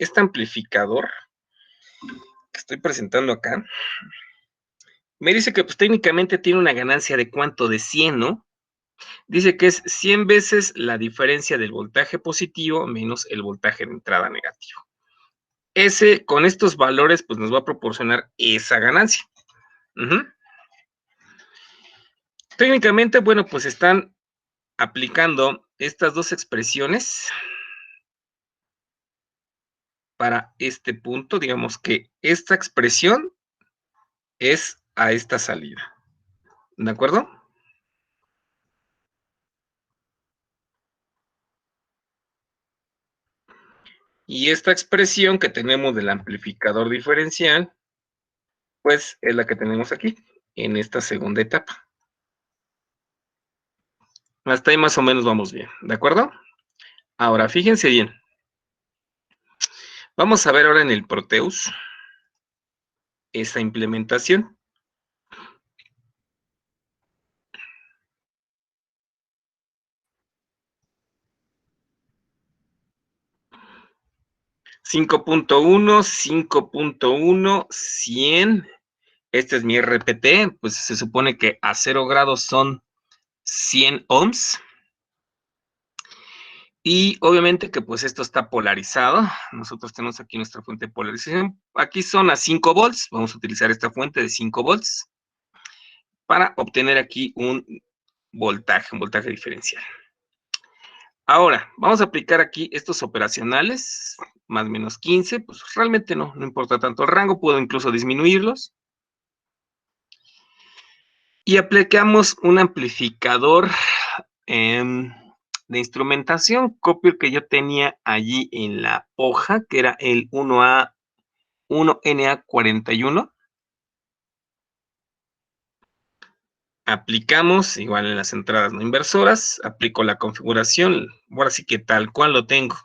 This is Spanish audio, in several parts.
este amplificador que estoy presentando acá, me dice que pues técnicamente tiene una ganancia de ¿cuánto? De 100, ¿no? Dice que es 100 veces la diferencia del voltaje positivo menos el voltaje de entrada negativo. Con estos valores, pues nos va a proporcionar esa ganancia. Técnicamente, bueno, pues están aplicando estas dos expresiones para este punto. Digamos que esta expresión es a esta salida. ¿De acuerdo? Y esta expresión que tenemos del amplificador diferencial, pues es la que tenemos aquí, en esta segunda etapa. Hasta ahí más o menos vamos bien, ¿de acuerdo? Ahora, fíjense bien. Vamos a ver ahora en el Proteus esa implementación. .1, 5.1, 100. Este es mi RPT, pues se supone que a 0 grados son 100 ohms. Y obviamente que pues esto está polarizado. Nosotros tenemos aquí nuestra fuente de polarización. Aquí son a 5 volts. Vamos a utilizar esta fuente de 5 volts para obtener aquí un voltaje diferencial. Ahora, vamos a aplicar aquí estos operacionales, más o menos 15, pues realmente no importa tanto el rango, puedo incluso disminuirlos. Y aplicamos un amplificador de instrumentación, copio el que yo tenía allí en la hoja, que era el 1NA41. Aplicamos, igual en las entradas no inversoras, aplico la configuración, ahora sí que tal cual lo tengo.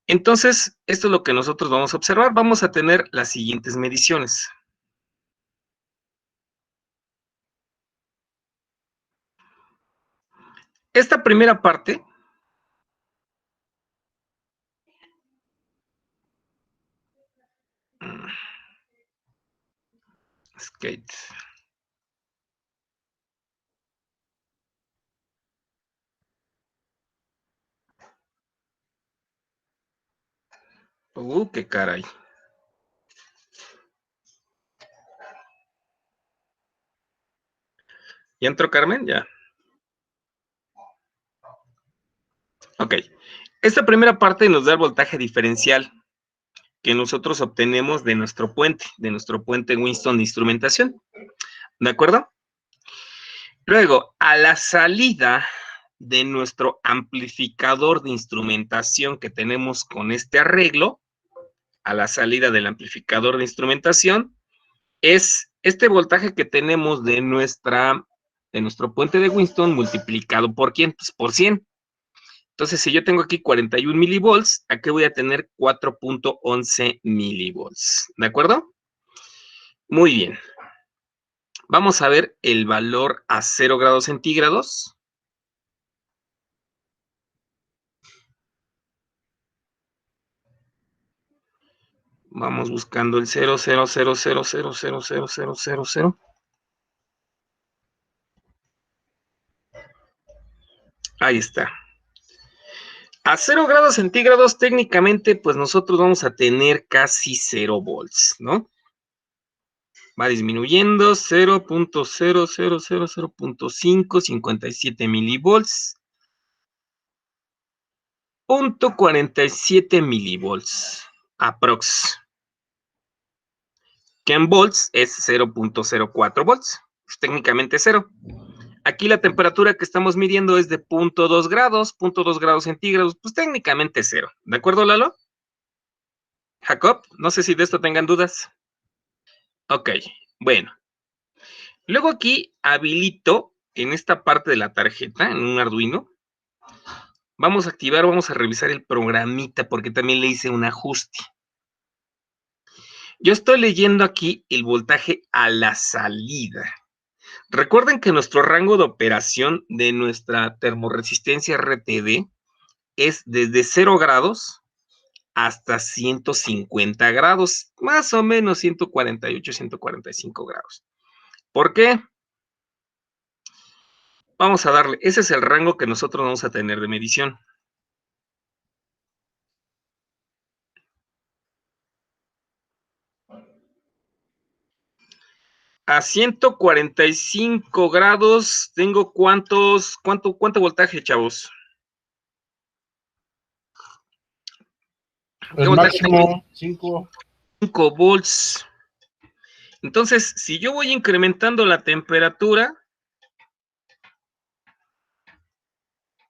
Entonces, esto es lo que nosotros vamos a observar. Vamos a tener las siguientes mediciones. Esta primera parte skate. Qué caray. ¿Ya entró Carmen? Ya. Ok. Esta primera parte nos da el voltaje diferencial que nosotros obtenemos de nuestro puente Winston de instrumentación. ¿De acuerdo? Luego, a la salida de nuestro amplificador de instrumentación que tenemos con este arreglo, a la salida del amplificador de instrumentación, es este voltaje que tenemos de nuestro puente de Winston multiplicado por ¿quién? Pues por 100. Entonces, si yo tengo aquí 41 milivolts, aquí voy a tener 4.11 milivolts. ¿De acuerdo? Muy bien. Vamos a ver el valor a 0 grados centígrados. Vamos buscando el 0,00000000000. Ahí está. A 0 grados centígrados, técnicamente, pues nosotros vamos a tener casi 0 volts, ¿no? Va disminuyendo, 0.00000.5, milivolts. 0.47 milivolts, aprox. Que en volts es 0.04 volts, pues técnicamente 0. Aquí la temperatura que estamos midiendo es de 0.2 grados, 0.2 grados centígrados, pues técnicamente 0. ¿De acuerdo, Lalo? Jacob, no sé si de esto tengan dudas. Ok, bueno. Luego aquí habilito en esta parte de la tarjeta, en un Arduino, vamos a activar, vamos a revisar el programita porque también le hice un ajuste. Yo estoy leyendo aquí el voltaje a la salida. Recuerden que nuestro rango de operación de nuestra termoresistencia RTD es desde 0 grados hasta 150 grados, más o menos 148, 145 grados. ¿Por qué? Vamos a darle, ese es el rango que nosotros vamos a tener de medición. A 145 grados tengo cuánto voltaje, chavos. El máximo 5 volts. Entonces, si yo voy incrementando la temperatura,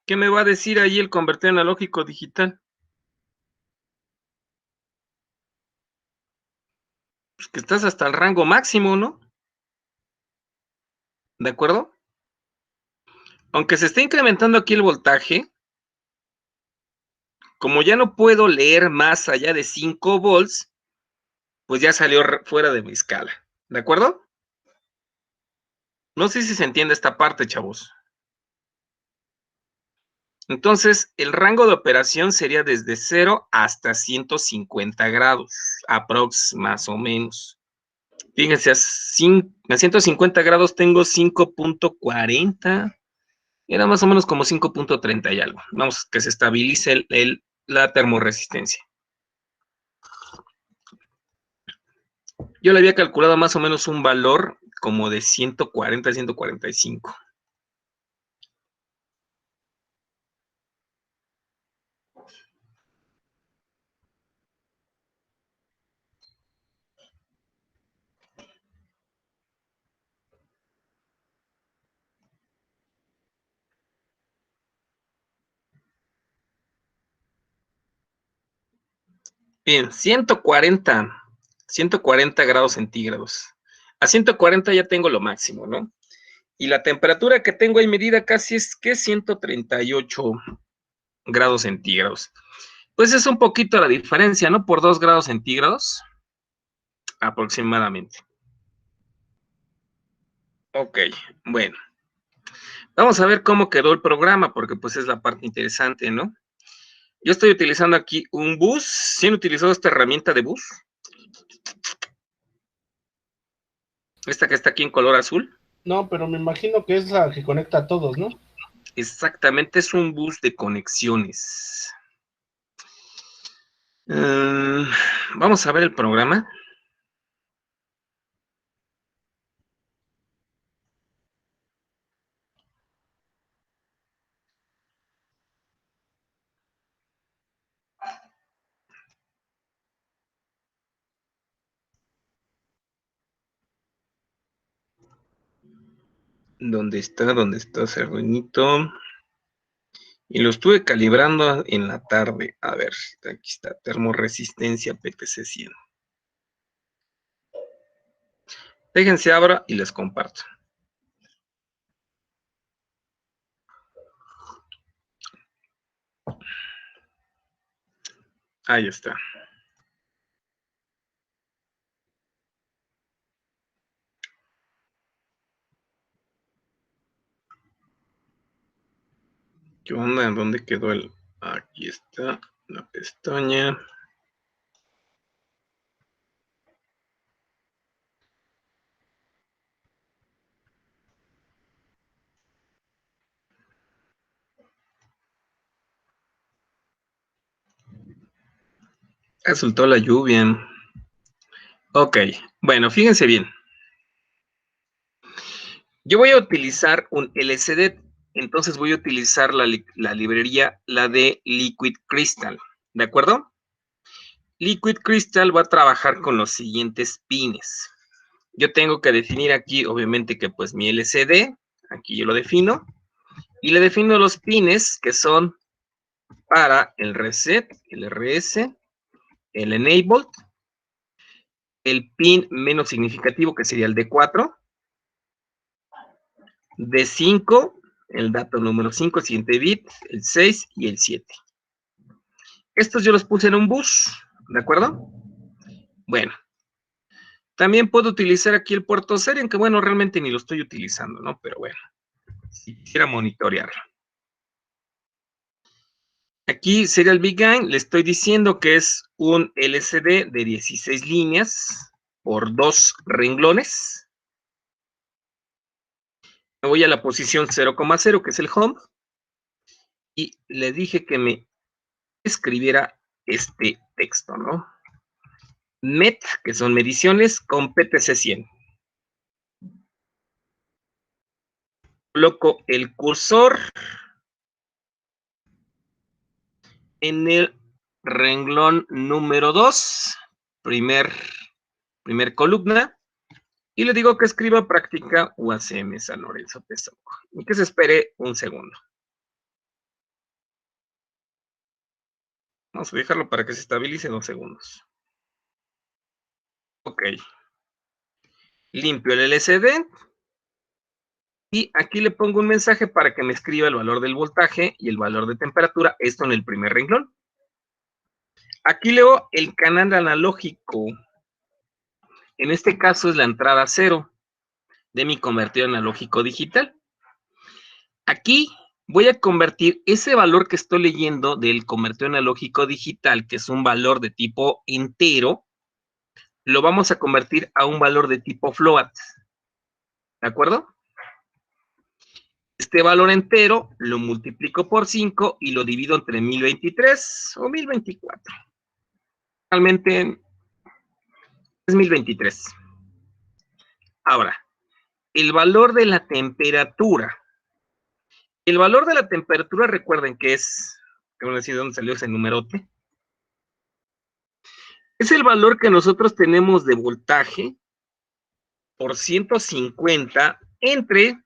¿qué me va a decir ahí el converter analógico digital? Pues que estás hasta el rango máximo, ¿no? ¿De acuerdo? Aunque se esté incrementando aquí el voltaje, como ya no puedo leer más allá de 5 volts, pues ya salió fuera de mi escala. ¿De acuerdo? No sé si se entiende esta parte, chavos. Entonces, el rango de operación sería desde 0 hasta 150 grados, aprox más o menos. Fíjense, a 150 grados tengo 5.40, era más o menos como 5.30 y algo. Vamos, que se estabilice la termorresistencia. Yo le había calculado más o menos un valor como de 140, 145. Bien, 140 grados centígrados. A 140 ya tengo lo máximo, ¿no? Y la temperatura que tengo ahí medida casi es que 138 grados centígrados. Pues es un poquito la diferencia, ¿no? Por 2 grados centígrados, aproximadamente. Ok, bueno. Vamos a ver cómo quedó el programa, porque pues es la parte interesante, ¿no? Yo estoy utilizando aquí un bus. ¿Sí han utilizado esta herramienta de bus? Esta que está aquí en color azul. No, pero me imagino que es la que conecta a todos, ¿no? Exactamente, es un bus de conexiones. Vamos a ver el programa. ¿Dónde está? ¿Dónde está ese ruinito? Y lo estuve calibrando en la tarde. A ver, aquí está, termorresistencia PTC100. Déjense abra y les comparto. Ahí está. ¿Qué onda? ¿Dónde quedó el...? Aquí está la pestaña. Resultó la lluvia. Ok, bueno, fíjense bien. Yo voy a utilizar un LCD, entonces voy a utilizar la librería, la de Liquid Crystal, ¿de acuerdo? Liquid Crystal va a trabajar con los siguientes pines. Yo tengo que definir aquí, obviamente, que pues mi LCD, aquí yo lo defino, y le defino los pines que son para el reset, el RS, el enabled, el pin menos significativo, que sería el D4, D5, el dato número 5, el siguiente bit, el 6 y el 7. Estos yo los puse en un bus, ¿de acuerdo? Bueno, también puedo utilizar aquí el puerto serie, aunque bueno, realmente ni lo estoy utilizando, ¿no? Pero bueno, si quisiera monitorearlo. Aquí Serial Began, le estoy diciendo que es un LCD de 16 líneas por 2 renglones. Me voy a la posición 0,0, que es el home, y le dije que me escribiera este texto, ¿no? MET, que son mediciones, con PTC 100. Coloco el cursor en el renglón número 2, primer columna, y le digo que escriba práctica UACM San Lorenzo Texcoco, y que se espere un segundo. Vamos a dejarlo para que se estabilice 2 segundos. Ok. Limpio el LCD. Y aquí le pongo un mensaje para que me escriba el valor del voltaje y el valor de temperatura, esto en el primer renglón. Aquí leo el canal analógico. En este caso es la entrada 0 de mi convertidor analógico digital. Aquí voy a convertir ese valor que estoy leyendo del convertidor analógico digital, que es un valor de tipo entero, lo vamos a convertir a un valor de tipo float. ¿De acuerdo? Este valor entero lo multiplico por 5 y lo divido entre 1023 o 1024. Realmente es 1023. Ahora, el valor de la temperatura. El valor de la temperatura, recuerden que es, vamos a decir dónde salió ese numerote. Es el valor que nosotros tenemos de voltaje por 150 entre,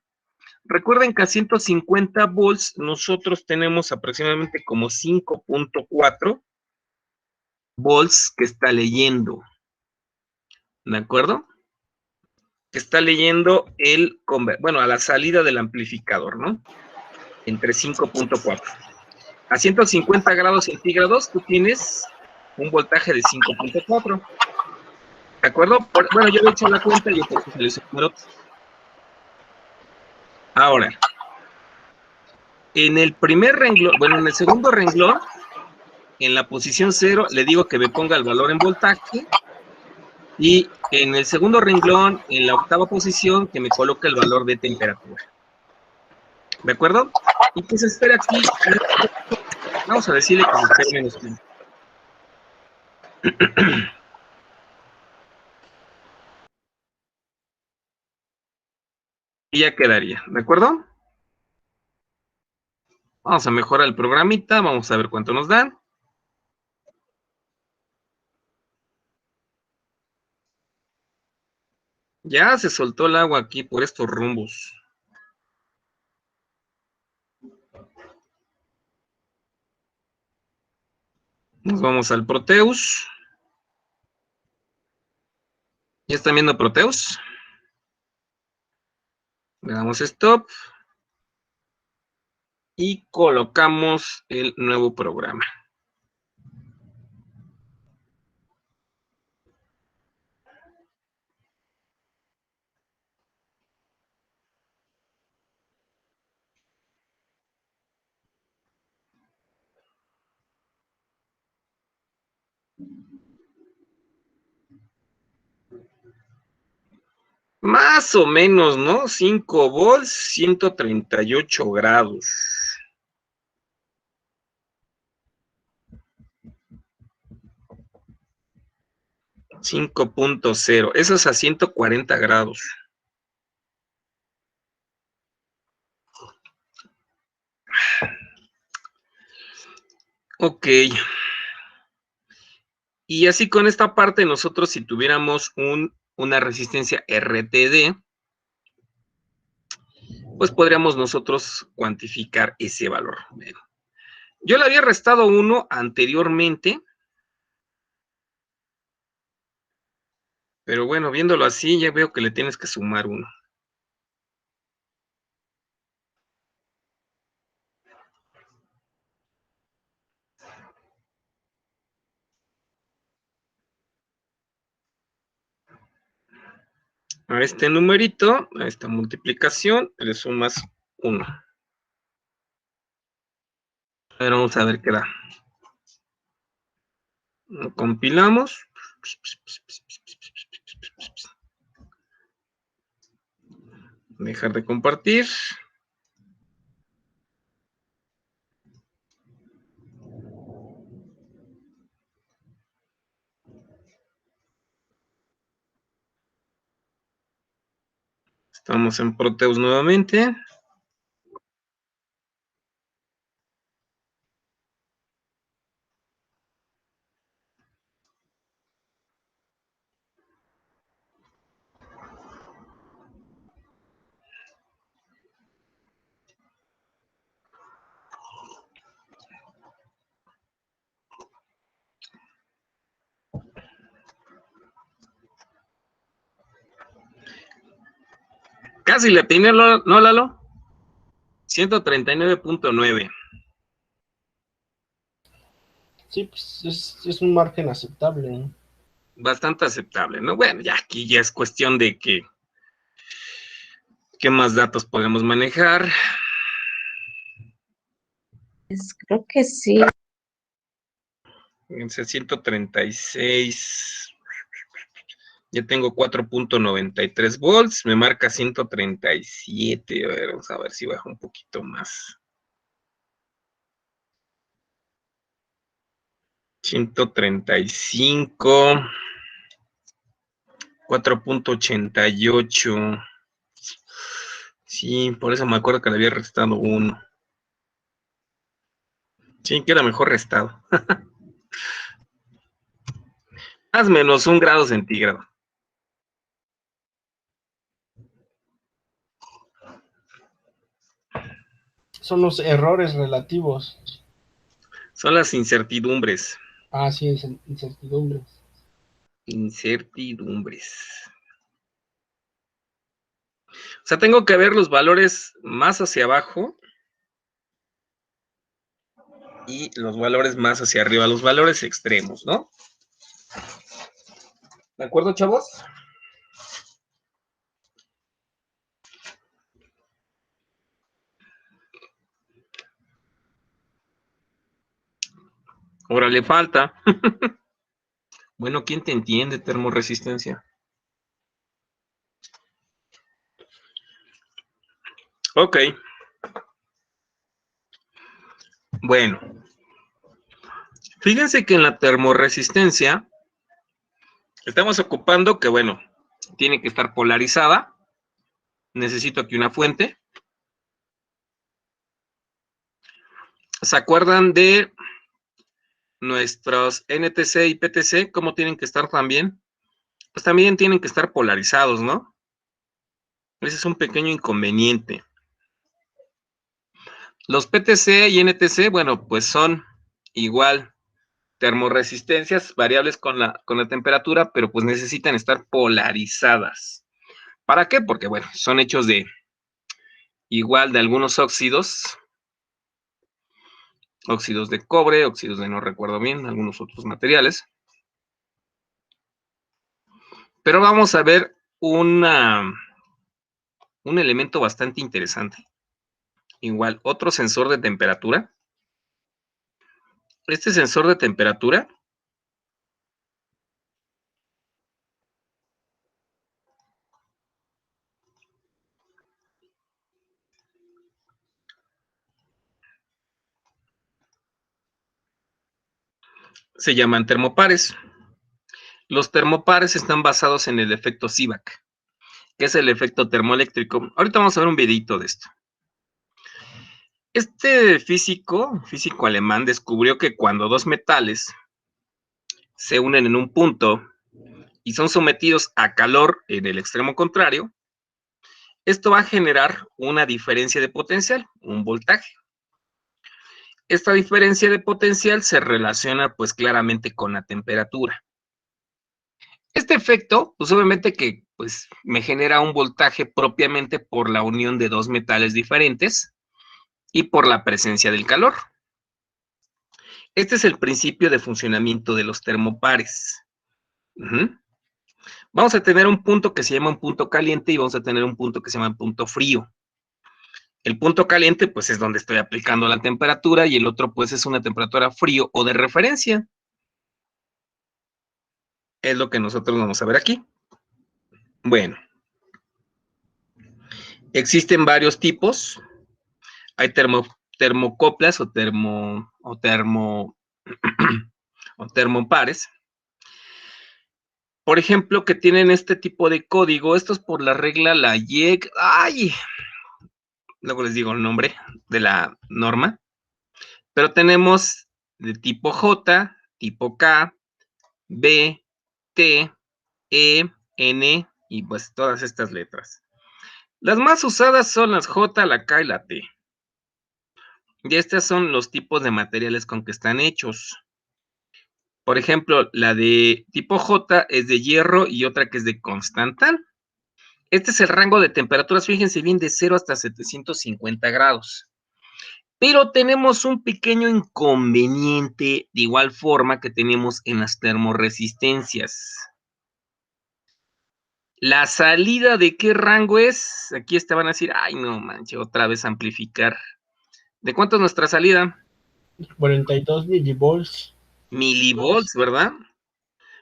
recuerden que a 150 volts nosotros tenemos aproximadamente como 5.4 volts que está leyendo. ¿De acuerdo? Que está leyendo bueno, a la salida del amplificador, ¿no? Entre 5.4. A 150 grados centígrados tú tienes un voltaje de 5.4. ¿De acuerdo? Bueno, yo le he hecho la cuenta y yo por eso salió ese número. Ahora, en el primer renglón, bueno, en el segundo renglón, en la posición 0, le digo que me ponga el valor en voltaje. Y en el segundo renglón, en la octava posición, que me coloque el valor de temperatura. ¿De acuerdo? Y que se espera aquí, vamos a decirle que se espere menos tiempo. Y ya quedaría, ¿de acuerdo? Vamos a mejorar el programita, vamos a ver cuánto nos dan. Ya se soltó el agua aquí por estos rumbos. Nos vamos al Proteus. ¿Ya están viendo Proteus? Le damos stop. Y colocamos el nuevo programa. Más o menos, ¿no? 5 volts, 138 grados. .0, eso es a 140 grados. Ok. Y así con esta parte, nosotros si tuviéramos una resistencia RTD, pues podríamos nosotros cuantificar ese valor. Bueno, yo le había restado 1 anteriormente, pero bueno, viéndolo así, ya veo que le tienes que sumar 1. A este numerito, a esta multiplicación, le sumas 1. Pero vamos a ver qué da. Lo compilamos. Dejar de compartir. Estamos en Proteus nuevamente. Casi le atiné, ¿no, Lalo? 139.9. Sí, pues es un margen aceptable. Bastante aceptable, ¿no? Bueno, ya aquí ya es cuestión de que qué más datos podemos manejar. Creo que sí. Fíjense, 136. Ya tengo 4.93 volts, me marca 137. A ver, vamos a ver si baja un poquito más. 135. 4.88. Sí, por eso me acuerdo que le había restado 1. Sí, que era mejor restado. Más menos 1 grado centígrado. Son los errores relativos. Son las incertidumbres. Ah, sí, incertidumbres. Incertidumbres. O sea, tengo que ver los valores más hacia abajo y los valores más hacia arriba, los valores extremos, ¿no? ¿De acuerdo, chavos? Ahora le falta. Bueno, ¿quién te entiende, termorresistencia? Ok. Bueno. Fíjense que en la termorresistencia estamos ocupando que, bueno, tiene que estar polarizada. Necesito aquí una fuente. ¿Se acuerdan de nuestros NTC y PTC? ¿Cómo tienen que estar también? Pues también tienen que estar polarizados, ¿no? Ese es un pequeño inconveniente. Los PTC y NTC, bueno, pues son igual termorresistencias variables con la temperatura, pero pues necesitan estar polarizadas. ¿Para qué? Porque, bueno, son hechos de igual de algunos óxidos de cobre, óxidos de no recuerdo bien, algunos otros materiales. Pero vamos a ver un elemento bastante interesante. Igual, otro sensor de temperatura. Este sensor de temperatura se llaman termopares. Los termopares están basados en el efecto Seebeck, que es el efecto termoeléctrico. Ahorita vamos a ver un videito de esto. Este físico alemán, descubrió que cuando dos metales se unen en un punto y son sometidos a calor en el extremo contrario, esto va a generar una diferencia de potencial, un voltaje. Esta diferencia de potencial se relaciona pues claramente con la temperatura. Este efecto, pues obviamente que pues me genera un voltaje propiamente por la unión de dos metales diferentes y por la presencia del calor. Este es el principio de funcionamiento de los termopares. Vamos a tener un punto que se llama un punto caliente y vamos a tener un punto que se llama punto frío. El punto caliente, pues es donde estoy aplicando la temperatura y el otro, pues es una temperatura frío o de referencia. Es lo que nosotros vamos a ver aquí. Bueno, existen varios tipos. Hay termocoplas o termopares. Por ejemplo, que tienen este tipo de código. Esto es por la regla la YEC. ¡Ay! Luego les digo el nombre de la norma. Pero tenemos de tipo J, tipo K, B, T, E, N y pues todas estas letras. Las más usadas son las J, la K y la T. Y estos son los tipos de materiales con que están hechos. Por ejemplo, la de tipo J es de hierro y otra que es de Constantan. Este es el rango de temperaturas, fíjense bien, de 0 hasta 750 grados. Pero tenemos un pequeño inconveniente de igual forma que tenemos en las termoresistencias. ¿La salida de qué rango es? Aquí te van a decir, ay, no manches, otra vez amplificar. ¿De cuánto es nuestra salida? 42 milivolts. Milivolts, ¿verdad?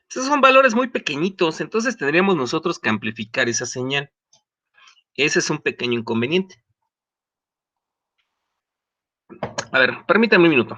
Esos son valores muy pequeñitos, entonces tendríamos nosotros que amplificar esa señal. Ese es un pequeño inconveniente. A ver, permítanme un minuto.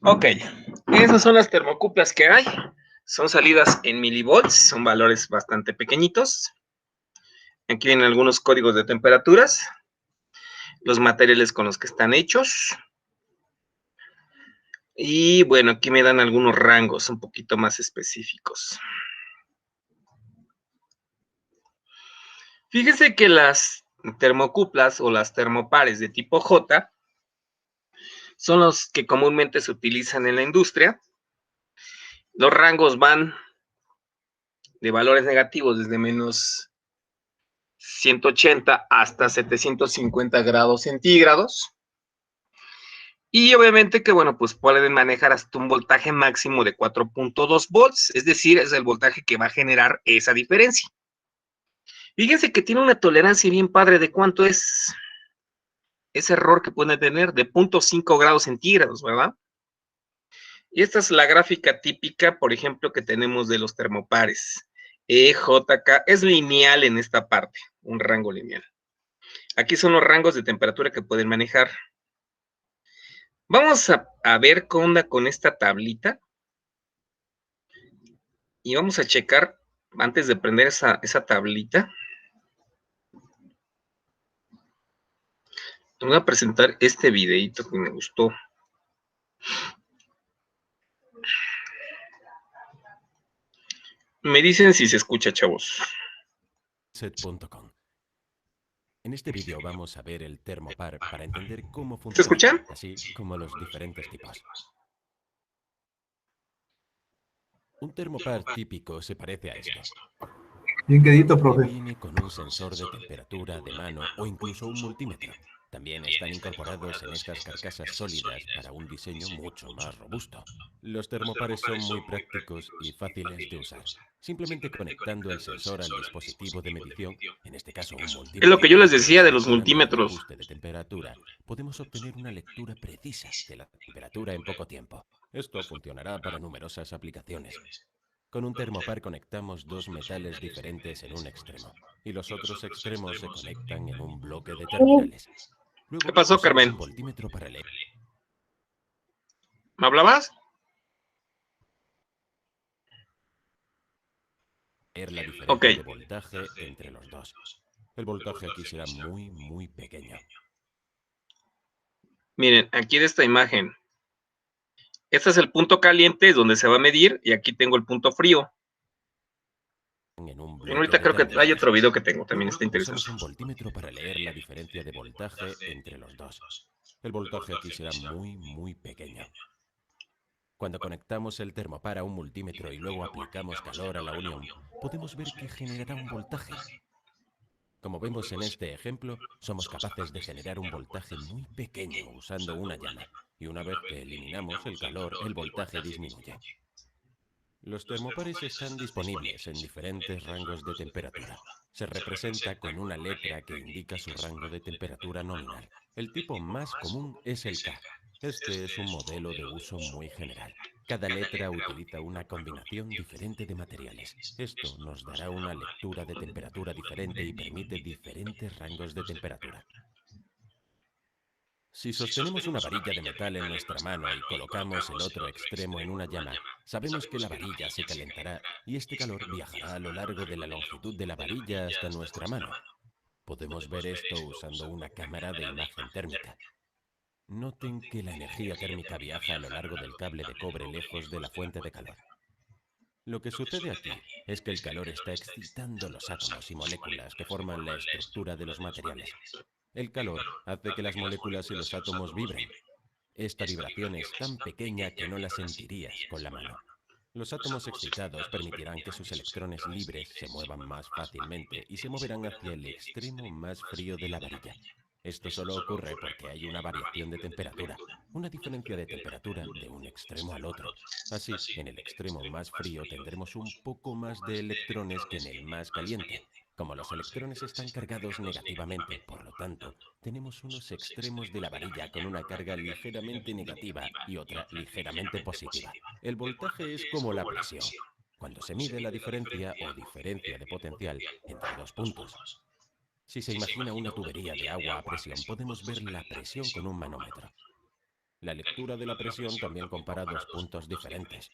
Ok, esas son las termocuplas que hay. Son salidas en milivolts, son valores bastante pequeñitos. Aquí vienen algunos códigos de temperaturas, los materiales con los que están hechos. Y bueno, aquí me dan algunos rangos un poquito más específicos. Fíjense que las termocuplas o las termopares de tipo J son los que comúnmente se utilizan en la industria. Los rangos van de valores negativos desde menos 180 hasta 750 grados centígrados. Y obviamente que, bueno, pues pueden manejar hasta un voltaje máximo de 4.2 volts, es decir, es el voltaje que va a generar esa diferencia. Fíjense que tiene una tolerancia bien padre de cuánto es ese error que puede tener de 0.5 grados centígrados, ¿verdad? Y esta es la gráfica típica, por ejemplo, que tenemos de los termopares. EJK es lineal en esta parte, un rango lineal. Aquí son los rangos de temperatura que pueden manejar. Vamos a ver qué onda con esta tablita. Y vamos a checar, antes de prender esa tablita, te voy a presentar este videito que me gustó. Me dicen si se escucha, chavos. Set.com. En este vídeo vamos a ver el termopar para entender cómo ¿Se funciona, escuchan? así como los diferentes tipos. Un termopar típico se parece a esto. Bien quedito, profe. Viene con un sensor de temperatura de mano o incluso un multímetro. También están incorporados en estas carcasas sólidas para un diseño mucho más robusto. Los termopares son muy prácticos y fáciles de usar. Simplemente conectando el sensor al dispositivo de medición, en este caso un multímetro, Es lo que yo les decía de los seleccionando el multímetros. ajuste de temperatura, podemos obtener una lectura precisa de la temperatura en poco tiempo. Esto funcionará para numerosas aplicaciones. Con un termopar conectamos dos metales diferentes en un extremo y los otros extremos se conectan en un bloque de terminales. Luego, ¿Qué pasó, usamos Carmen? un voltímetro para leer. ¿Me hablabas? leer la diferencia Ok. de voltaje entre los dos. El voltaje aquí será muy, muy pequeño. Miren, aquí de esta imagen. Este es el punto caliente donde se va a medir y aquí tengo el punto frío. En un Bueno, ahorita creo que hay determinado. otro video que tengo, también Luego está interesante. usamos un voltímetro para leer la diferencia de voltaje entre los dos. El voltaje aquí será muy, muy pequeño. Cuando conectamos el termopar a un multímetro y luego aplicamos calor a la unión, podemos ver que generará un voltaje. Como vemos en este ejemplo, somos capaces de generar un voltaje muy pequeño usando una llama, y una vez que eliminamos el calor, el voltaje disminuye. Los termopares están disponibles en diferentes rangos de temperatura. Se representa con una letra que indica su rango de temperatura nominal. El tipo más común es el K. Este es un modelo de uso muy general. Cada letra utiliza una combinación diferente de materiales. Esto nos dará una lectura de temperatura diferente y permite diferentes rangos de temperatura. Si sostenemos una varilla de metal en nuestra mano y colocamos el otro extremo en una llama, sabemos que la varilla se calentará y este calor viajará a lo largo de la longitud de la varilla hasta nuestra mano. Podemos ver esto usando una cámara de imagen térmica. Noten que la energía térmica viaja a lo largo del cable de cobre lejos de la fuente de calor. Lo que sucede aquí es que el calor está excitando los átomos y moléculas que forman la estructura de los materiales. El calor hace que las moléculas y los átomos vibren. Esta vibración es tan pequeña que no la sentirías con la mano. Los átomos excitados permitirán que sus electrones libres se muevan más fácilmente y se moverán hacia el extremo más frío de la varilla. Esto solo ocurre porque hay una variación de temperatura, una diferencia de temperatura de un extremo al otro. Así, en el extremo más frío tendremos un poco más de electrones que en el más caliente. Como los electrones están cargados negativamente, por lo tanto, tenemos unos extremos de la varilla con una carga ligeramente negativa y otra ligeramente positiva. El voltaje es como la presión, cuando se mide la diferencia o diferencia de potencial entre dos puntos. Si se imagina una tubería de agua a presión, podemos ver la presión con un manómetro. La lectura de la presión también compara dos puntos diferentes.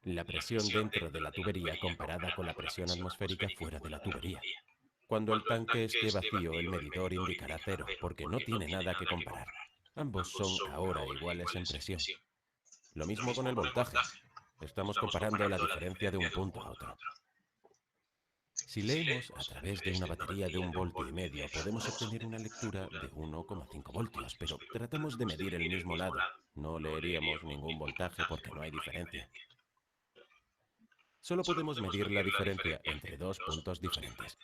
La presión dentro de la tubería comparada con la presión atmosférica fuera de la tubería. Cuando el tanque esté vacío, el medidor indicará 0, porque no tiene nada que comparar. Ambos son ahora iguales en presión. Lo mismo con el voltaje. Estamos comparando la diferencia de un punto a otro. Si leemos a través de una batería de 1,5 voltios, podemos obtener una lectura de 1,5 voltios, pero tratamos de medir el mismo lado. No leeríamos ningún voltaje porque no hay diferencia. Solo podemos medir la diferencia entre dos puntos diferentes.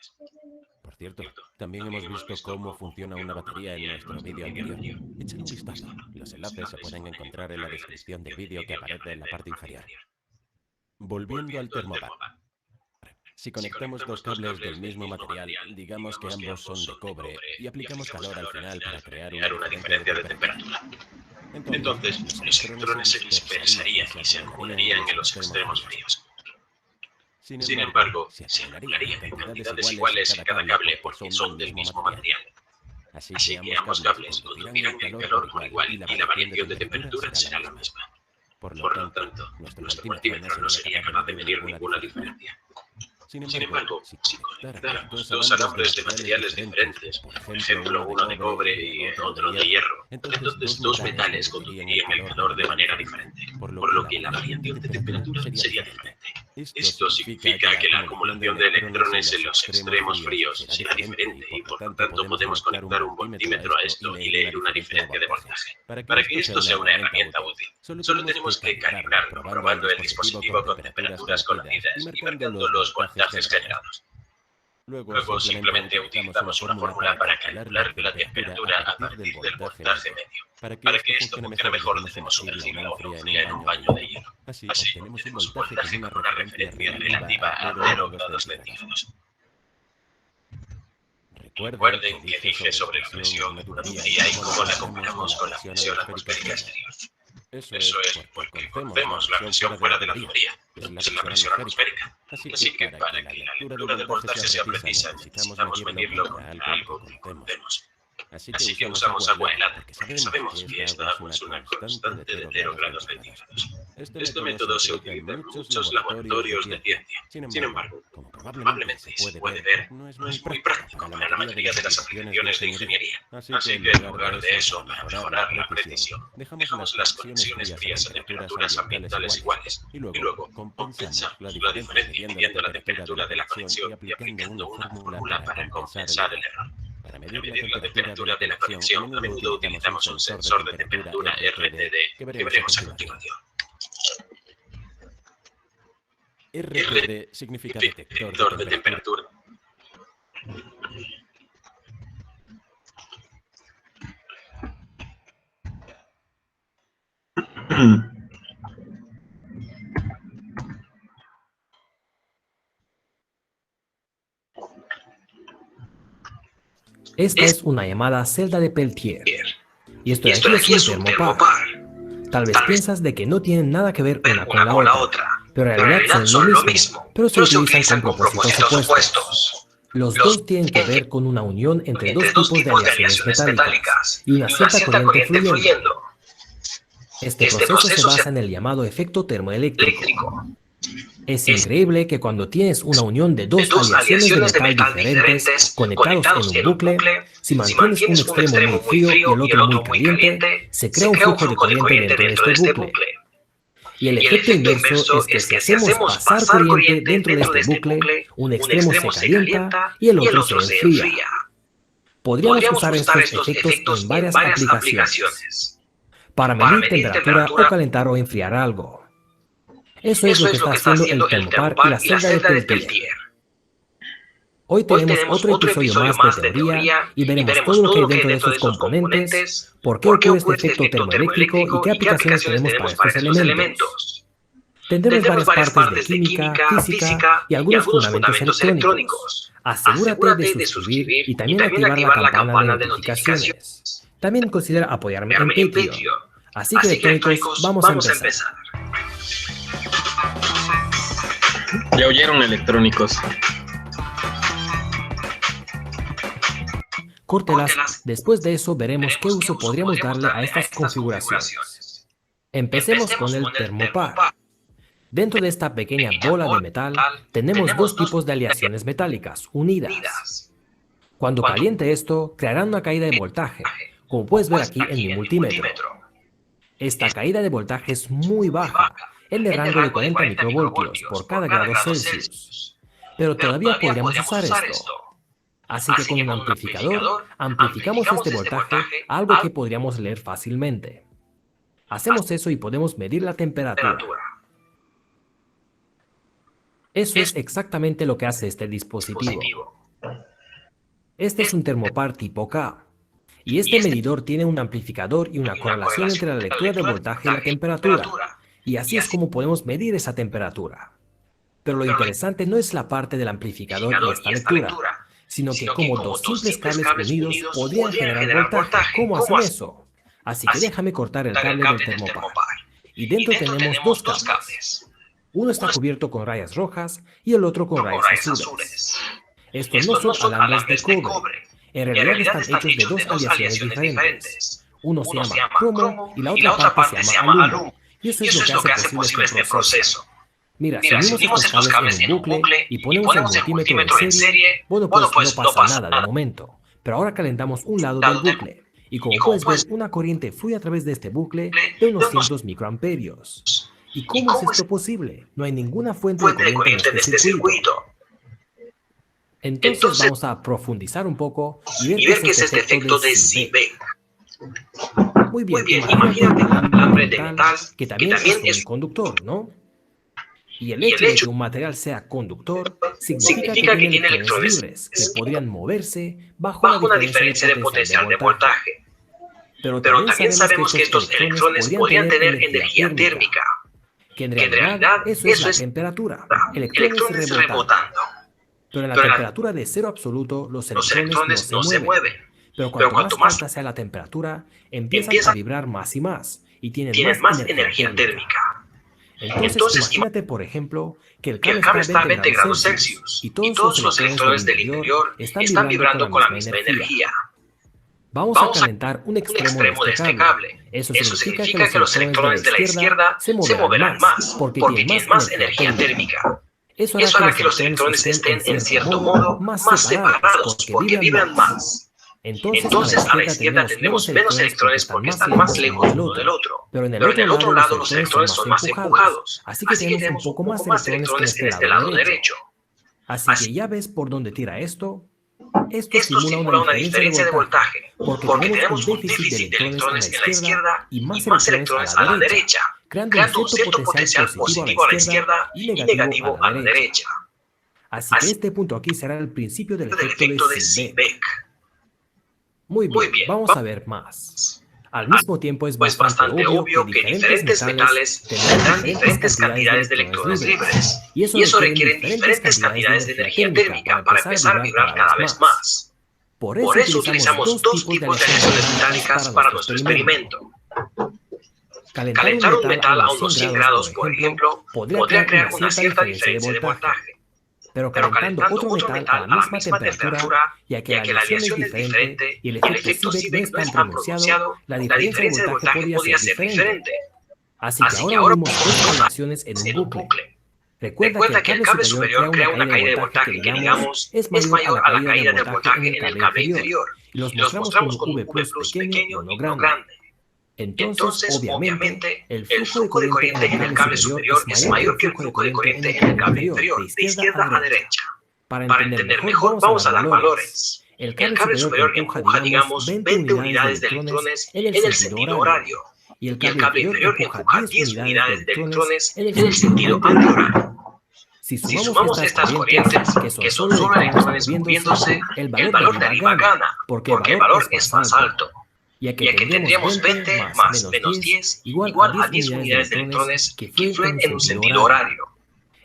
Por cierto, también hemos visto cómo funciona una batería en nuestro vídeo anterior. Echen un vistazo. Los enlaces se pueden encontrar en la descripción del vídeo que aparece en la parte inferior. Volviendo al termopar. Si conectamos dos cables del mismo material, digamos que ambos son de cobre, y aplicamos calor al final para crear una diferencia de temperatura. Entonces, los electrones se dispersarían y se acumularían en los extremos fríos. Sin embargo, se acumularían cantidades iguales en cada cable porque son del mismo material. Así que ambos cables producirán el calor por igual y la variación de temperatura será la misma. Por lo tanto, nuestro multímetro no sería capaz de medir ninguna diferencia. Sin embargo, si conectáramos dos alambres de materiales diferentes, por ejemplo, uno de cobre y otro de hierro, entonces dos metales conducirían el calor de manera diferente, por lo que la variación de temperatura sería diferente. Esto significa que la acumulación de electrones en los extremos fríos será diferente y por lo tanto podemos conectar un voltímetro a esto y leer una diferencia de voltaje. Para que esto sea una herramienta útil, solo tenemos que calibrarlo probando el dispositivo con temperaturas conocidas y marcando los voltajes generados. Luego simplemente utilizamos una fórmula para calcular la temperatura a partir del voltaje medio. Para que esto funcione mejor debemos sumergir la fría en un baño de hielo. Así obtenemos un voltaje con una referencia relativa a 0,2 centígrados. Recuerden que dije sobre la presión de una tubería y cómo la comparamos con la presión atmosférica exterior. Eso es porque conocemos la presión fuera de la tubería, es la presión atmosférica. Así que para que la lectura del voltaje sea precisa necesitamos medirlo con algo que conocemos. Así que usamos agua helada, porque sabemos que esta agua es una constante de 0 grados centígrados. Este método se utiliza en muchos laboratorios de ciencia. Sin embargo, como probablemente se puede ver, no es muy práctico para la mayoría de las aplicaciones de ingeniería. Así que en lugar de eso, para mejorar la precisión, dejamos las conexiones frías a temperaturas ambientales iguales y luego compensamos la diferencia midiendo la temperatura de la conexión y aplicando una fórmula para compensar el error. Para medir la temperatura de la conexión, a menudo utilizamos un sensor de temperatura RTD que veremos a continuación. RTD significa detector de temperatura. Esta es una llamada celda de Peltier. Y esto de aquí es un termopar. Tal vez piensas de que no tienen nada que ver una con la otra, pero en realidad son lo mismo, pero se utilizan con propósitos opuestos. Los dos tienen que ver con una unión entre dos tipos de aleaciones metálicas y una cierta corriente fluyendo. Este proceso se basa en el llamado efecto termoeléctrico. Es increíble que cuando tienes una unión de dos aleaciones de metal diferentes conectados en un bucle, si mantienes un extremo muy frío y el otro muy caliente, se crea un flujo de corriente dentro de este bucle. Y el efecto inverso es que si hacemos pasar corriente dentro de este bucle, un extremo se calienta y el otro se enfría. Podríamos usar estos efectos en varias aplicaciones para medir temperatura o calentar o enfriar algo. Eso es lo que está haciendo el termopar y la celda de Peltier. Hoy tenemos otro episodio más de teoría y veremos todo lo que hay dentro de estos componentes, por qué ocurre este efecto termoeléctrico y qué aplicaciones tenemos para estos elementos. Tendremos varias partes de química, física y algunos fundamentos electrónicos. Asegúrate de suscribir y también activar la campana de notificaciones. También considera apoyarme en Patreon. Así que, electrónicos, vamos a empezar. Ya oyeron, electrónicos. Córtelas. Después de eso veremos qué uso podríamos darle a estas configuraciones. Empecemos con el termopar. Dentro de esta pequeña bola de metal tenemos dos tipos de aleaciones metálicas unidas. Cuando caliente esto, crearán una caída de voltaje, como puedes ver aquí en mi multímetro. Esta caída de voltaje es muy baja, en el rango de 40 microvoltios por cada grado Celsius. Pero todavía podríamos usar esto. Así que con un amplificador, amplificamos este voltaje a algo que podríamos leer fácilmente. Hacemos eso y podemos medir la temperatura. Eso es exactamente lo que hace este dispositivo. Este es un termopar tipo K. Y este medidor tiene un amplificador y una correlación entre la lectura de voltaje y la temperatura. Y así es como podemos medir esa temperatura. Pero lo interesante no es la parte del amplificador y esta lectura, sino que como dos simples cables unidos podrían generar voltaje. ¿Cómo hacen eso? Así que déjame cortar el cable del termopar. Y dentro tenemos dos cables. Uno está cubierto con rayas rojas y el otro con rayas azules. Estos no son alambres de cobre. En realidad están hechos de dos aleaciones diferentes. Uno se llama cromo y la otra parte se llama aluminio. Y eso es lo que hace posible este proceso. Mira, si unimos estos cables en un bucle y ponemos el multímetro en serie, bueno, pues no pasa nada de momento. Pero ahora calentamos un lado del bucle. Y como puedes ver, una corriente fluye a través de este bucle de unos cientos microamperios. ¿Y cómo es esto posible? No hay ninguna fuente de corriente en este circuito. Entonces vamos a profundizar un poco y ver qué es este efecto de Seebeck. Muy bien, imagínate un alambre de metal que también es un conductor, ¿no? Y el hecho de que un material sea conductor significa que tiene electrones libres que podrían moverse bajo una diferencia de potencial de voltaje. Pero también sabemos que estos electrones podrían tener energía térmica, que en realidad eso es la temperatura, electrones rebotando. Pero en la temperatura de cero absoluto, los electrones no se mueven. Pero cuanto más alta sea la temperatura, empiezan a vibrar más y más, y tienen más energía térmica. Entonces, imagínate, por ejemplo, que el cable está a 20 grados Celsius, y todos los electrones del interior están vibrando con la misma energía. Vamos a calentar un extremo de este cable. Eso significa que los electrones de la izquierda se moverán más, porque tienen más energía térmica. Eso hará que los electrones estén, en cierto modo, más separados, porque vibran más. Entonces, a la izquierda tendremos menos electrones porque están más lejos uno del otro. Pero en el otro lado los electrones son más empujados. Así que tenemos un poco más electrones en este lado derecho. Así que ya ves por dónde tira esto. Esto simula una diferencia de voltaje, porque tenemos un déficit de electrones en la izquierda y más electrones a la derecha, creando un cierto potencial positivo a la izquierda y negativo a la derecha. Así que este punto aquí será el principio del efecto de Seebeck. Muy bien, vamos a ver más. Al mismo tiempo es bastante obvio que diferentes metales tendrán diferentes cantidades de electrones libres, y eso requiere diferentes cantidades de energía térmica para empezar a vibrar cada vez más. Por eso utilizamos dos tipos de reacciones metálicas para nuestro experimento. Calentar un metal a unos 100 grados, por ejemplo, podría crear una cierta diferencia de voltaje. Pero calentando otro metal a la misma temperatura, ya que la radiación es diferente y el efecto Seebeck no es tan pronunciado, la diferencia de voltaje podría ser diferente. Así que ahora vemos dos reacciones en un bucle. Recuerda que el cable superior crea una caída de voltaje que, digamos, es mayor a la caída de voltaje en el cable inferior, y los mostramos con un V+ pequeño y no grande. Entonces, obviamente, el flujo de corriente en el cable superior es mayor que el flujo de corriente en el cable inferior, de izquierda a derecha. Para entender mejor, vamos a dar valores. El cable superior empuja, digamos, 20 unidades de electrones en el sentido horario, y el cable inferior empuja 10 unidades de electrones en el sentido antihorario. Si sumamos estas corrientes, que son solo electrones moviéndose, el valor de arriba gana, porque el valor es más alto. Ya que tendríamos 20 más menos 10 igual a 10 unidades de electrones que fluyen en un sentido horario.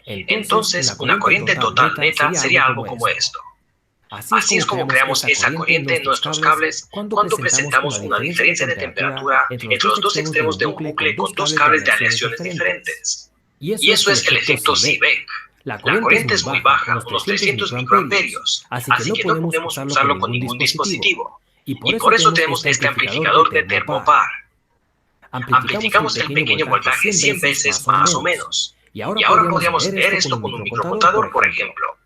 Entonces, una corriente total neta sería algo como esto. Así es como creamos esa corriente en nuestros cables cuando presentamos una diferencia de temperatura entre los dos extremos de un bucle con dos cables de aleaciones diferentes. Y eso es el efecto Seebeck. La corriente es muy baja, unos 300 microamperios, así que no podemos usarlo con ningún dispositivo. Y por eso tenemos este amplificador de termopar. Amplificamos el pequeño voltaje 100 veces más o menos. Y ahora podríamos ver esto con un microcontador, por ejemplo.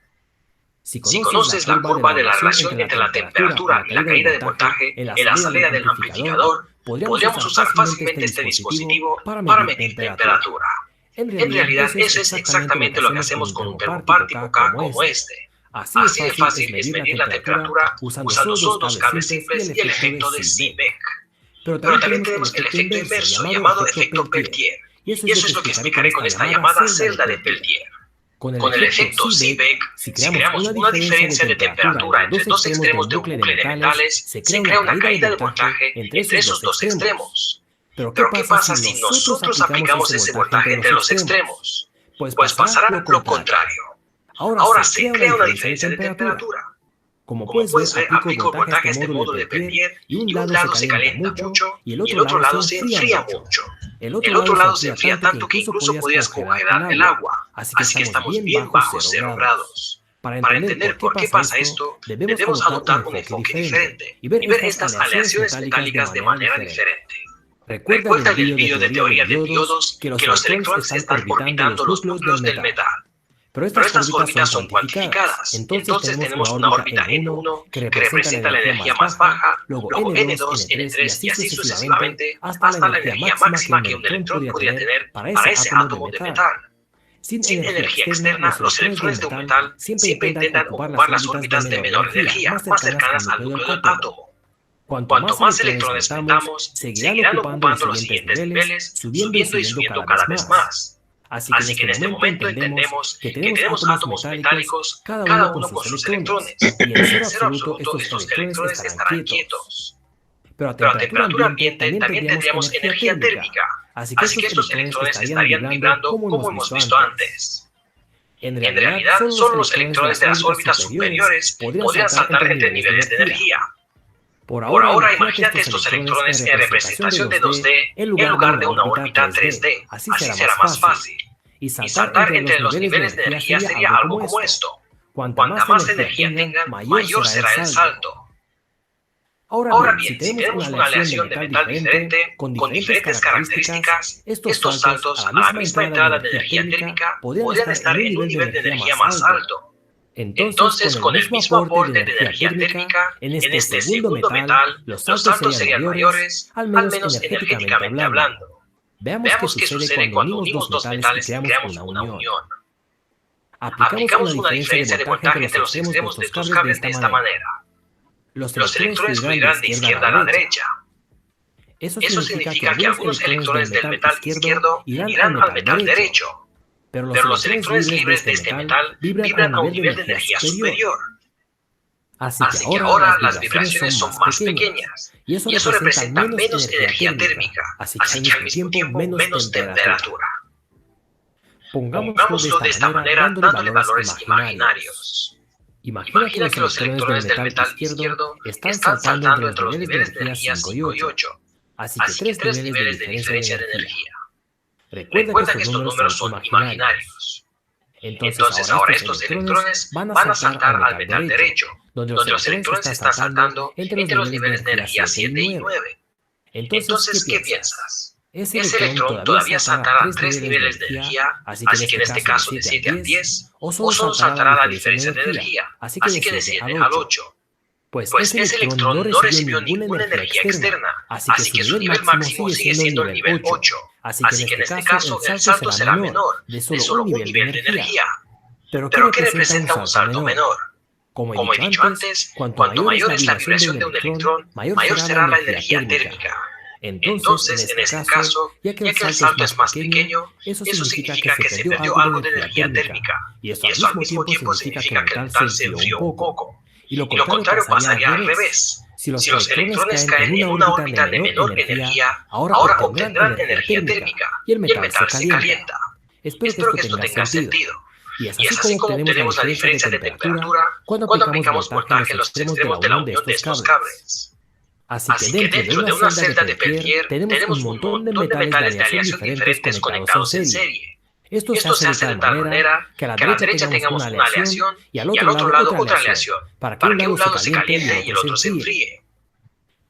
Si conoces la curva de la relación entre la temperatura y la caída de voltaje en la salida del amplificador, podríamos usar fácilmente este dispositivo para medir temperatura. En realidad, eso es exactamente lo que hacemos con un termopar tipo K como este. Así de fácil es medir la temperatura usando solo dos cables simples y el efecto de Seebeck. Pero también tenemos el efecto inverso llamado efecto Peltier. Y eso es lo que explicaré con esta llamada celda de Peltier. Con el efecto Seebeck, si creamos una diferencia de temperatura entre dos extremos de un bucle de metales, se crea una caída de voltaje entre esos dos extremos. Pero ¿qué pasa si nosotros aplicamos ese voltaje entre los extremos? Pues pasará lo contrario. Ahora se crea una diferencia de temperatura. Como puedes ver, aplico el voltaje a este módulo de Peltier y un lado se calienta mucho y el otro lado se enfría mucho. El otro lado se enfría tanto que incluso podrías congelar el agua. Así que estamos bien bajo 0 grados. Para entender por qué pasa esto, debemos adoptar un enfoque diferente y ver estas aleaciones metálicas de manera diferente. Recuerda el vídeo de teoría de diodos que los electrones están orbitando los núcleos del metal. Pero estas órbitas son cuantificadas. Entonces tenemos una órbita N1 que representa la energía más baja, luego N2, N3 y así sucesivamente hasta la energía máxima que un electrón podría tener para ese átomo de metal. Sin energía externa, los electrones de un metal siempre intentan ocupar las órbitas de menor energía, más cercanas al núcleo del átomo. Cuanto más electrones metamos, seguirán ocupando los siguientes niveles, subiendo y subiendo cada vez más. Así que en este momento entendemos que tenemos átomos metálicos, cada uno con sus electrones, y en cero absoluto estos electrones estarán quietos. Pero a temperatura ambiente también tendríamos energía térmica, así que estos electrones estarían vibrando como hemos visto antes. En realidad, solo los electrones de las órbitas superiores podrían saltar entre niveles de energía. Por ahora, imagínate estos electrones en representación de 2D en lugar de una órbita 3D. Así será más fácil. Y saltar entre los niveles de energía sería algo como esto. Cuanta más energía tengan, mayor será el salto. Ahora bien, si tenemos una aleación de metal diferente, con diferentes características, estos saltos a la misma entrada de energía térmica podrían estar en un nivel de energía más alto. Entonces, con el mismo aporte de energía térmica, en este segundo metal, los saltos serían mayores, al menos energéticamente hablando. Veamos qué sucede cuando unimos dos metales y creamos una unión. Aplicamos una diferencia de voltaje entre los extremos de estos cables de esta manera. Los electrones fluirán de izquierda a la derecha. Eso significa que algunos electrones del metal izquierdo irán al metal derecho, pero los electrones libres de este metal vibran a un nivel de energía superior. Así que ahora las vibraciones son más pequeñas, y eso representa menos energía térmica, así que al mismo tiempo menos temperatura. Pongámoslo de esta manera dándole valores imaginarios. Imagina que los electrones del metal izquierdo están saltando entre los niveles de energía 5 y 8, así que 3 niveles de diferencia de energía. Recuerda que estos números son imaginarios. Entonces ahora estos electrones van a saltar al metal derecho, donde los electrones están saltando entre los niveles de energía 7 y 9. Entonces, ¿qué piensas? Ese electrón todavía saltará 3 niveles de energía, así que en este caso de 7 a 10, o solo saltará la diferencia de energía, así que de 7 al 8. Pues ese electrón no recibió ninguna energía externa, así que su nivel máximo sigue siendo el nivel 8. Así que en este caso el salto será menor, de solo un nivel de energía. ¿Pero qué representa un salto menor? Como he dicho antes, cuanto mayor es la vibración de un electrón, mayor será la energía térmica. Entonces, en este caso, ya que el salto es más pequeño, eso significa que se perdió algo de energía térmica, y eso al mismo tiempo significa que el metal se enfrió un poco. Y lo contrario pasaría al revés. Si los electrones caen en una órbita de menor energía, ahora obtendrán energía térmica, y el metal se calienta. Espero que esto tenga sentido. Y es así como obtenemos la diferencia de temperatura cuando aplicamos voltaje en los extremos de la unión de estos cables. Así que dentro de una celda de Peltier tenemos un montón de metales de aleación diferentes conectados en serie. Esto se hace de tal manera que a la derecha tengamos una aleación y al otro lado otra aleación, para que un lado se caliente y el otro se enfríe.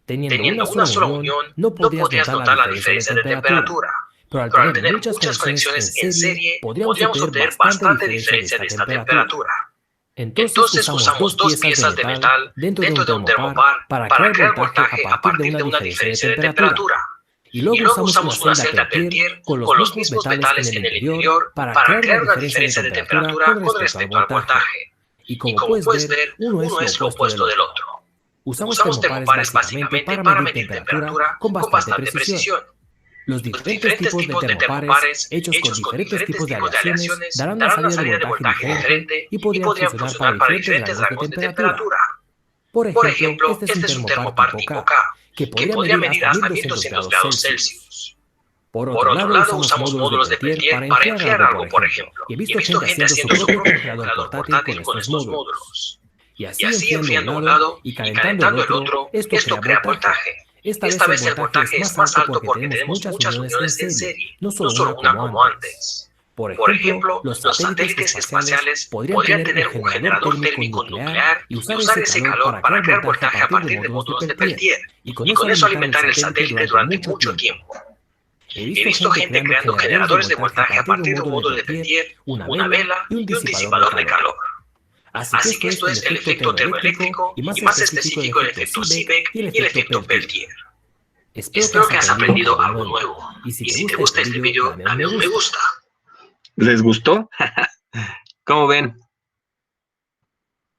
Teniendo una sola unión, no podrías notar la diferencia de temperatura, pero al tener muchas conexiones en serie, podríamos obtener bastante diferencia de esta temperatura. Entonces usamos dos piezas de metal dentro de un termopar para crear voltaje a partir de una diferencia de temperatura. Y luego usamos una celda Peltier con los mismos metales en el interior para crear una diferencia de temperatura con respecto al voltaje. Y como puedes ver, uno es lo opuesto del otro. Usamos termopares básicamente para medir temperatura con bastante precisión. Los diferentes tipos de termopares hechos con diferentes tipos de aleaciones darán una salida de voltaje diferente y podrían funcionar para diferentes rangos de temperatura. Por ejemplo, este es un termopar tipo K, que podría medir hasta 1200 grados Celsius. Por otro lado, usamos módulos de Peltier para enfriar algo, por ejemplo, y he visto gente haciendo su propio congelador portátil con estos módulos. Y así enfriando un lado y calentando el otro, esto crea voltaje. Esta vez el voltaje es más alto porque tenemos muchas uniones en serie, no solo una como antes. Por ejemplo, los satélites espaciales podrían tener un generador térmico nuclear y usar ese calor para crear voltaje a partir de módulos de Peltier, y con eso alimentar el satélite durante mucho tiempo. He visto gente creando generadores de voltaje a partir de un módulo de Peltier, una vela y un disipador de calor. Así que esto es el efecto termoeléctrico y más específico el efecto Seebeck y el efecto Peltier. Espero que has aprendido algo nuevo. Y si te gusta este video, dame un me gusta. ¿Les gustó? ¿Cómo ven?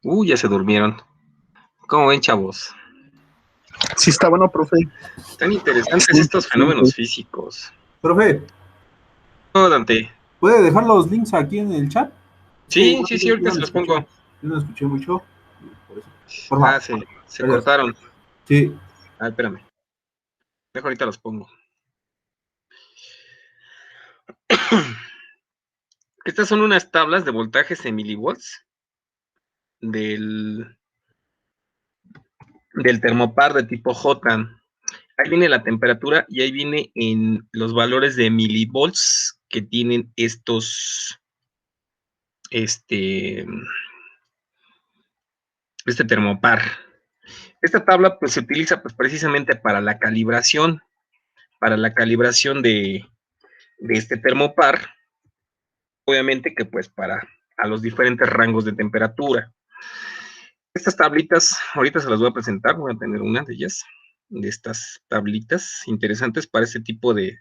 Ya se durmieron. ¿Cómo ven, chavos? Sí, está bueno, profe. Están interesantes estos fenómenos físicos. Profe, No, Dante. ¿puede dejar los links aquí en el chat? Sí, ahorita se los pongo. Yo no escuché mucho. Por eso. Se cortaron. Sí. Espérame. Dejo, ahorita los pongo. Estas son unas tablas de voltajes en milivolts del termopar de tipo J. Ahí viene la temperatura y ahí viene en los valores de milivolts que tienen estos este termopar. Esta tabla pues se utiliza pues precisamente para la calibración de este termopar, obviamente que pues para a los diferentes rangos de temperatura. Estas tablitas, ahorita se las voy a presentar, voy a tener una de ellas, de estas tablitas interesantes para este tipo de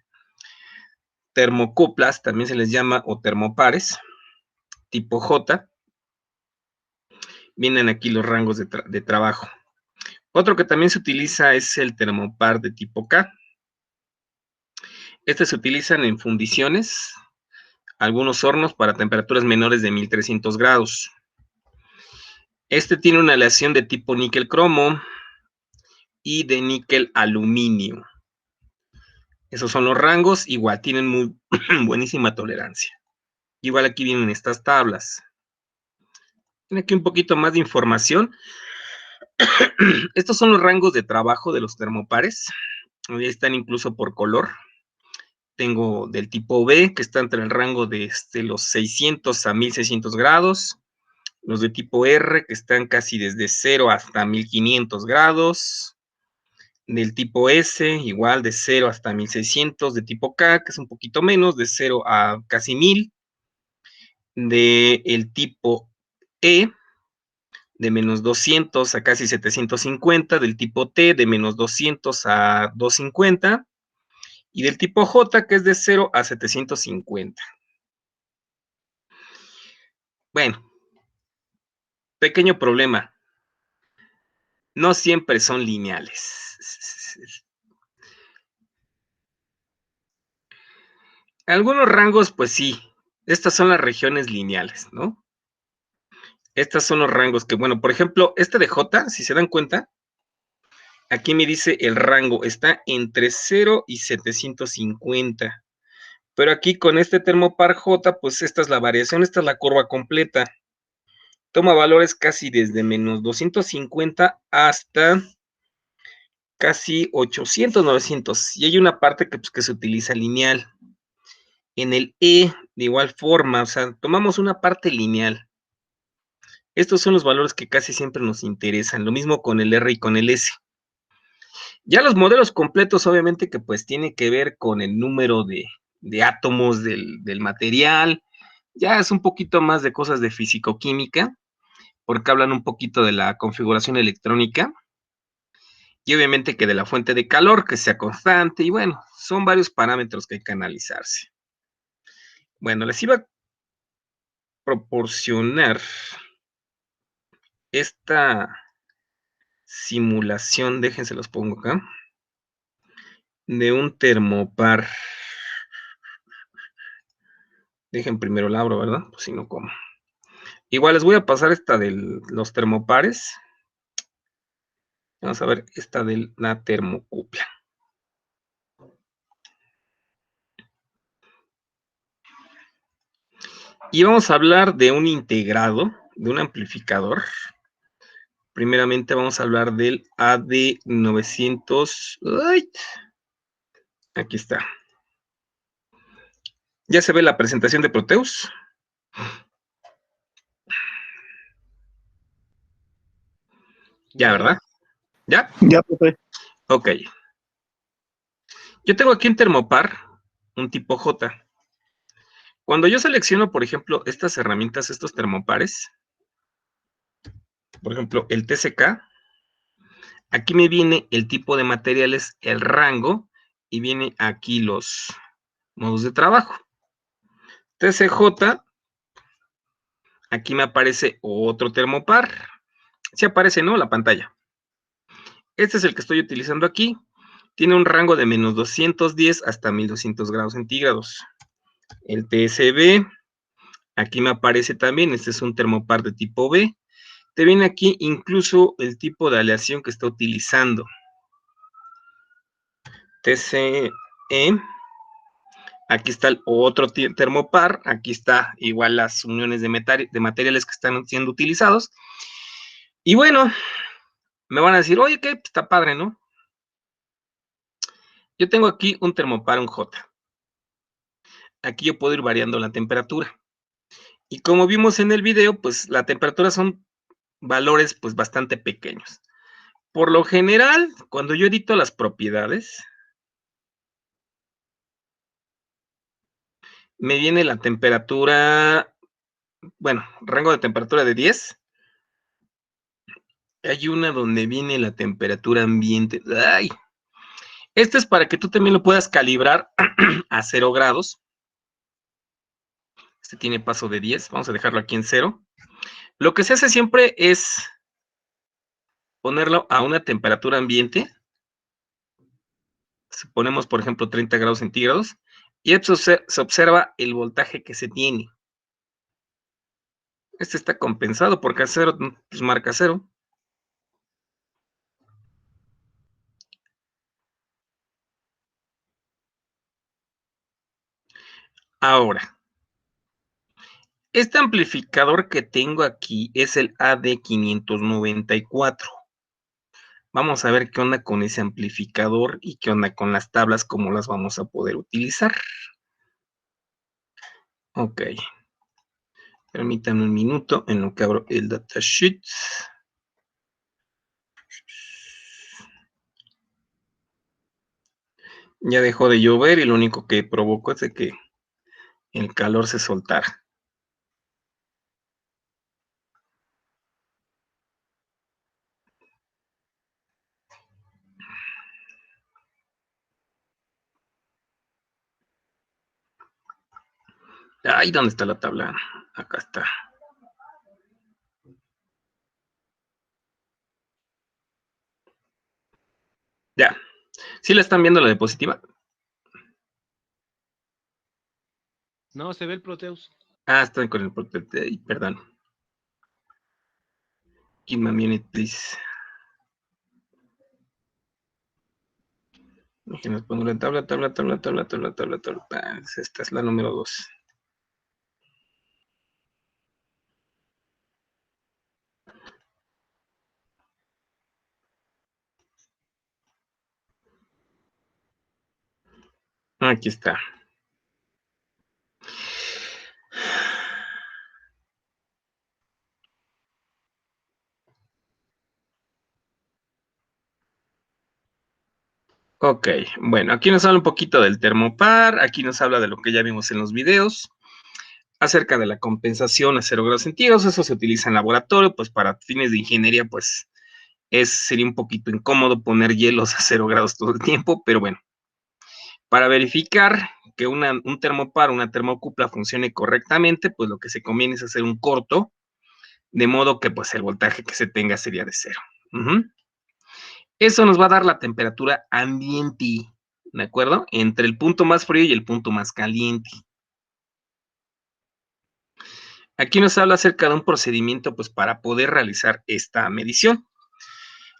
termocoplas, también se les llama, o termopares, tipo J. Vienen aquí los rangos de trabajo. Otro que también se utiliza es el termopar de tipo K. Este se utilizan en fundiciones, algunos hornos para temperaturas menores de 1300 grados. Este tiene una aleación de tipo níquel cromo y de níquel aluminio. Esos son los rangos, igual tienen muy buenísima tolerancia. Igual aquí vienen estas tablas. Tiene aquí un poquito más de información. Estos son los rangos de trabajo de los termopares. Ahí están incluso por color. Tengo del tipo B, que está entre el rango de los 600 a 1600 grados. Los de tipo R, que están casi desde 0 hasta 1500 grados. Del tipo S, igual de 0 hasta 1600. De tipo K, que es un poquito menos, de 0 a casi 1000. Del tipo E, de menos 200 a casi 750. Del tipo T, de menos 200 a 250. Y del tipo J, que es de 0 a 750. Bueno, pequeño problema. No siempre son lineales. Algunos rangos, pues sí. Estas son las regiones lineales, ¿no? Estos son los rangos que, bueno, por ejemplo, este de J, si se dan cuenta, aquí me dice el rango está entre 0 y 750. Pero aquí con este termopar J, pues esta es la variación, esta es la curva completa. Toma valores casi desde menos 250 hasta casi 800, 900. Y hay una parte que, pues, que se utiliza lineal. En el E, de igual forma, o sea, tomamos una parte lineal. Estos son los valores que casi siempre nos interesan. Lo mismo con el R y con el S. Ya los modelos completos, obviamente, que pues tiene que ver con el número de átomos del material. Ya es un poquito más de cosas de físico-química, porque hablan un poquito de la configuración electrónica. Y obviamente que de la fuente de calor, que sea constante. Y bueno, son varios parámetros que hay que analizarse. Bueno, les iba a proporcionar esta simulación, déjense los pongo acá, de un termopar. Dejen primero la abro, ¿verdad? Pues si no, ¿cómo? Igual les voy a pasar esta de los termopares. Vamos a ver esta de la termocupla. Y vamos a hablar de un integrado, de un amplificador. Primeramente vamos a hablar del AD900. ¡Ay! Aquí está. ¿Ya se ve la presentación de Proteus? Ya, ¿verdad? ¿Ya? Ya, profe. Ok. Yo tengo aquí un termopar, un tipo J. Cuando yo selecciono, por ejemplo, estas herramientas, estos termopares, por ejemplo, el TCK, aquí me viene el tipo de materiales, el rango, y viene aquí los modos de trabajo. TCJ, aquí me aparece otro termopar. Sí aparece, ¿no? La pantalla. Este es el que estoy utilizando aquí. Tiene un rango de menos 210 hasta 1200 grados centígrados. El TSB, aquí me aparece también, este es un termopar de tipo B. Te viene aquí incluso el tipo de aleación que está utilizando. TCE, aquí está el otro termopar, aquí está igual las uniones de materiales que están siendo utilizados. Y bueno, me van a decir, oye, ¿qué? Pues está padre, ¿no? Yo tengo aquí un termopar, un J. Aquí yo puedo ir variando la temperatura. Y como vimos en el video, pues la temperatura son valores pues bastante pequeños. Por lo general, cuando yo edito las propiedades, me viene la temperatura, bueno, rango de temperatura de 10. Hay una donde viene la temperatura ambiente. ¡Ay! Este es para que tú también lo puedas calibrar a 0 grados. Este tiene paso de 10. Vamos a dejarlo aquí en 0. Lo que se hace siempre es ponerlo a una temperatura ambiente. Si ponemos, por ejemplo, 30 grados centígrados, y eso se observa el voltaje que se tiene. Este está compensado porque a 0 pues marca 0. Ahora, este amplificador que tengo aquí es el AD594. Vamos a ver qué onda con ese amplificador y qué onda con las tablas, cómo las vamos a poder utilizar. Ok. Permítanme un minuto en lo que abro el datasheet. Ya dejó de llover y lo único que provocó es de que el calor se soltara. Ay, ¿dónde está la tabla? Acá está. Ya. ¿Sí la están viendo la diapositiva? No, se ve el Proteus. Ah, estoy con el Proteus, perdón. Give me a minute, please. Déjenos pongo la tabla. Esta es la número 2. Aquí está. Ok, bueno, aquí nos habla un poquito del termopar, aquí nos habla de lo que ya vimos en los videos, acerca de la compensación a 0 grados centígrados. Eso se utiliza en laboratorio, pues para fines de ingeniería, pues sería un poquito incómodo poner hielos a 0 grados todo el tiempo, pero bueno, para verificar que un termopar, una termocupla funcione correctamente, pues lo que se conviene es hacer un corto, de modo que pues el voltaje que se tenga sería de 0. Eso nos va a dar la temperatura ambiente, ¿de acuerdo? Entre el punto más frío y el punto más caliente. Aquí nos habla acerca de un procedimiento, pues, para poder realizar esta medición.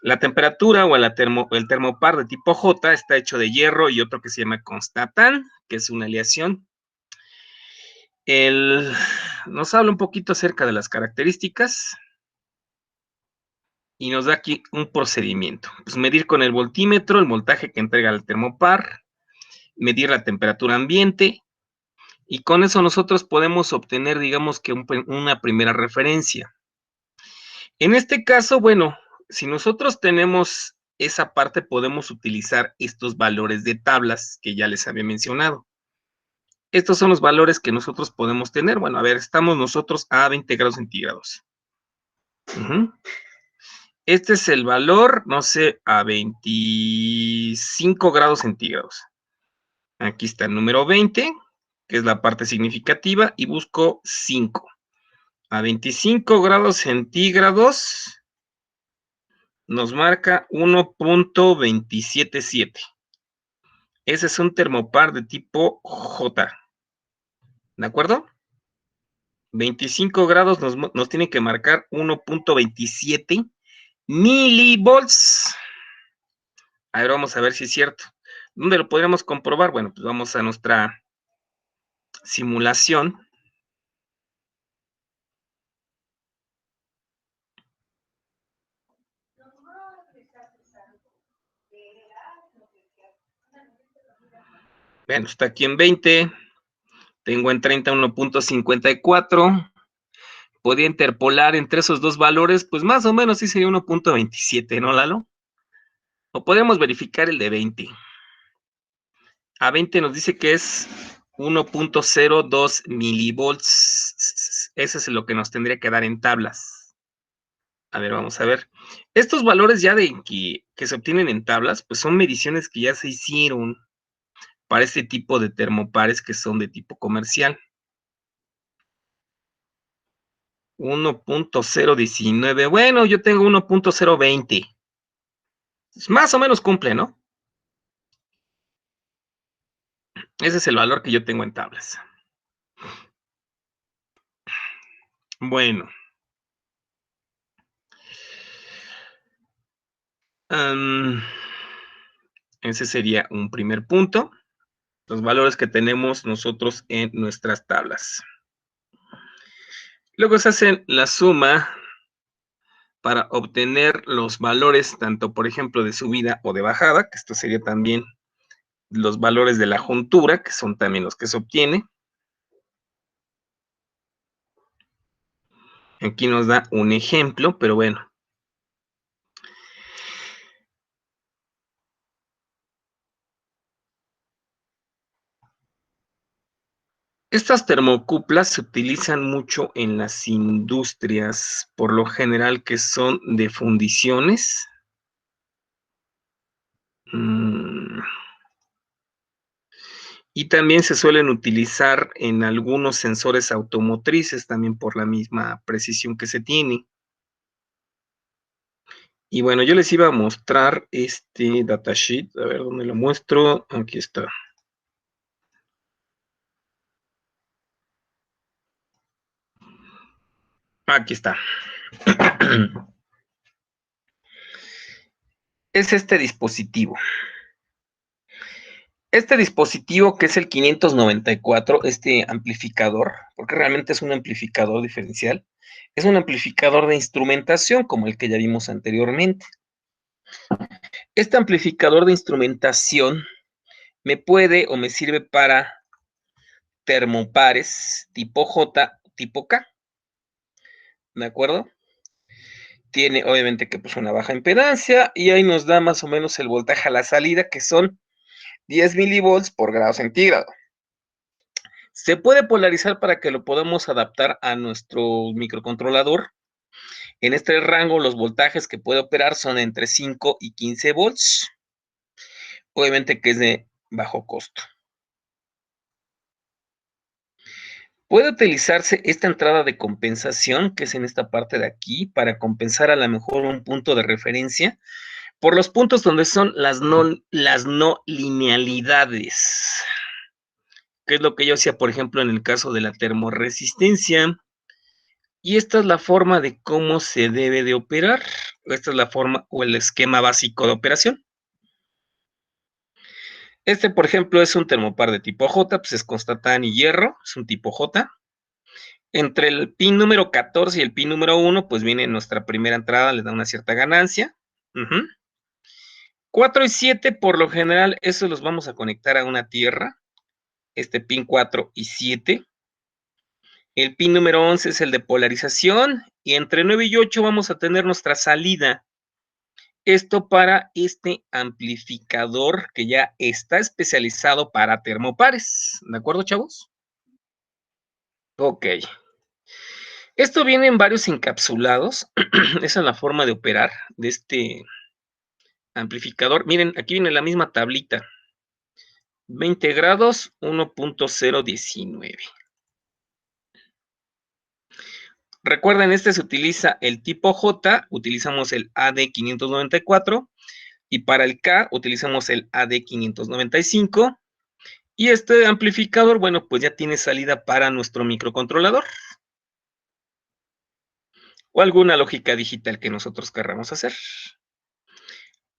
La temperatura o el termopar de tipo J está hecho de hierro y otro que se llama constatán, que es una aleación. Nos habla un poquito acerca de las características y nos da aquí un procedimiento. Pues medir con el voltímetro el voltaje que entrega el termopar, medir la temperatura ambiente, y con eso nosotros podemos obtener, digamos que una primera referencia. En este caso, bueno, si nosotros tenemos esa parte, podemos utilizar estos valores de tablas que ya les había mencionado. Estos son los valores que nosotros podemos tener. Bueno, a ver, estamos nosotros a 20 grados centígrados. Este es el valor, no sé, a 25 grados centígrados. Aquí está el número 20, que es la parte significativa, y busco 5. A 25 grados centígrados nos marca 1.277. Ese es un termopar de tipo J. ¿De acuerdo? 25 grados nos tiene que marcar 1.27 milivolts. A ver, vamos a ver si es cierto. ¿Dónde lo podríamos comprobar? Bueno, pues vamos a nuestra simulación. Bueno, está aquí en 20. Tengo en 30 1.54. Podría interpolar entre esos dos valores, pues más o menos sí sería 1.27, ¿no, Lalo? O podemos verificar el de 20. A 20 nos dice que es 1.02 milivolts. Ese es lo que nos tendría que dar en tablas. A ver, vamos a ver. Estos valores ya de que se obtienen en tablas, pues son mediciones que ya se hicieron para este tipo de termopares que son de tipo comercial. 1.019. Bueno, yo tengo 1.020. Más o menos cumple, ¿no? Ese es el valor que yo tengo en tablas. Bueno. Ese sería un primer punto. Los valores que tenemos nosotros en nuestras tablas. Luego se hace la suma para obtener los valores, tanto por ejemplo de subida o de bajada, que esto sería también los valores de la juntura, que son también los que se obtiene. Aquí nos da un ejemplo, pero bueno. Estas termocuplas se utilizan mucho en las industrias, por lo general que son de fundiciones. Y también se suelen utilizar en algunos sensores automotrices, también por la misma precisión que se tiene. Y bueno, yo les iba a mostrar este datasheet. A ver, ¿dónde lo muestro? Aquí está. Aquí está. Es este dispositivo. Este dispositivo que es el 594, este amplificador, porque realmente es un amplificador diferencial, es un amplificador de instrumentación como el que ya vimos anteriormente. Este amplificador de instrumentación me puede o me sirve para termopares tipo J, tipo K. ¿De acuerdo? Tiene obviamente que pues una baja impedancia y ahí nos da más o menos el voltaje a la salida, que son 10 milivolts por grado centígrado. Se puede polarizar para que lo podamos adaptar a nuestro microcontrolador. En este rango los voltajes que puede operar son entre 5 y 15 volts. Obviamente que es de bajo costo. Puede utilizarse esta entrada de compensación, que es en esta parte de aquí, para compensar a lo mejor un punto de referencia, por los puntos donde son las no linealidades, que es lo que yo hacía, por ejemplo, en el caso de la termoresistencia. Y esta es la forma de cómo se debe de operar. Esta es la forma o el esquema básico de operación. Este, por ejemplo, es un termopar de tipo J, pues es constatán y hierro, es un tipo J. Entre el pin número 14 y el pin número 1, pues viene nuestra primera entrada, le da una cierta ganancia. 4 y 7, por lo general, esos los vamos a conectar a una tierra. Este pin 4 y 7. El pin número 11 es el de polarización. Y entre 9 y 8 vamos a tener nuestra salida. Esto para este amplificador que ya está especializado para termopares. ¿De acuerdo, chavos? Ok. Esto viene en varios encapsulados. Esa es la forma de operar de este amplificador. Miren, aquí viene la misma tablita. 20 grados, 1.019. Recuerden, este se utiliza el tipo J, utilizamos el AD594, y para el K utilizamos el AD595, y este amplificador, bueno, pues ya tiene salida para nuestro microcontrolador, o alguna lógica digital que nosotros querramos hacer.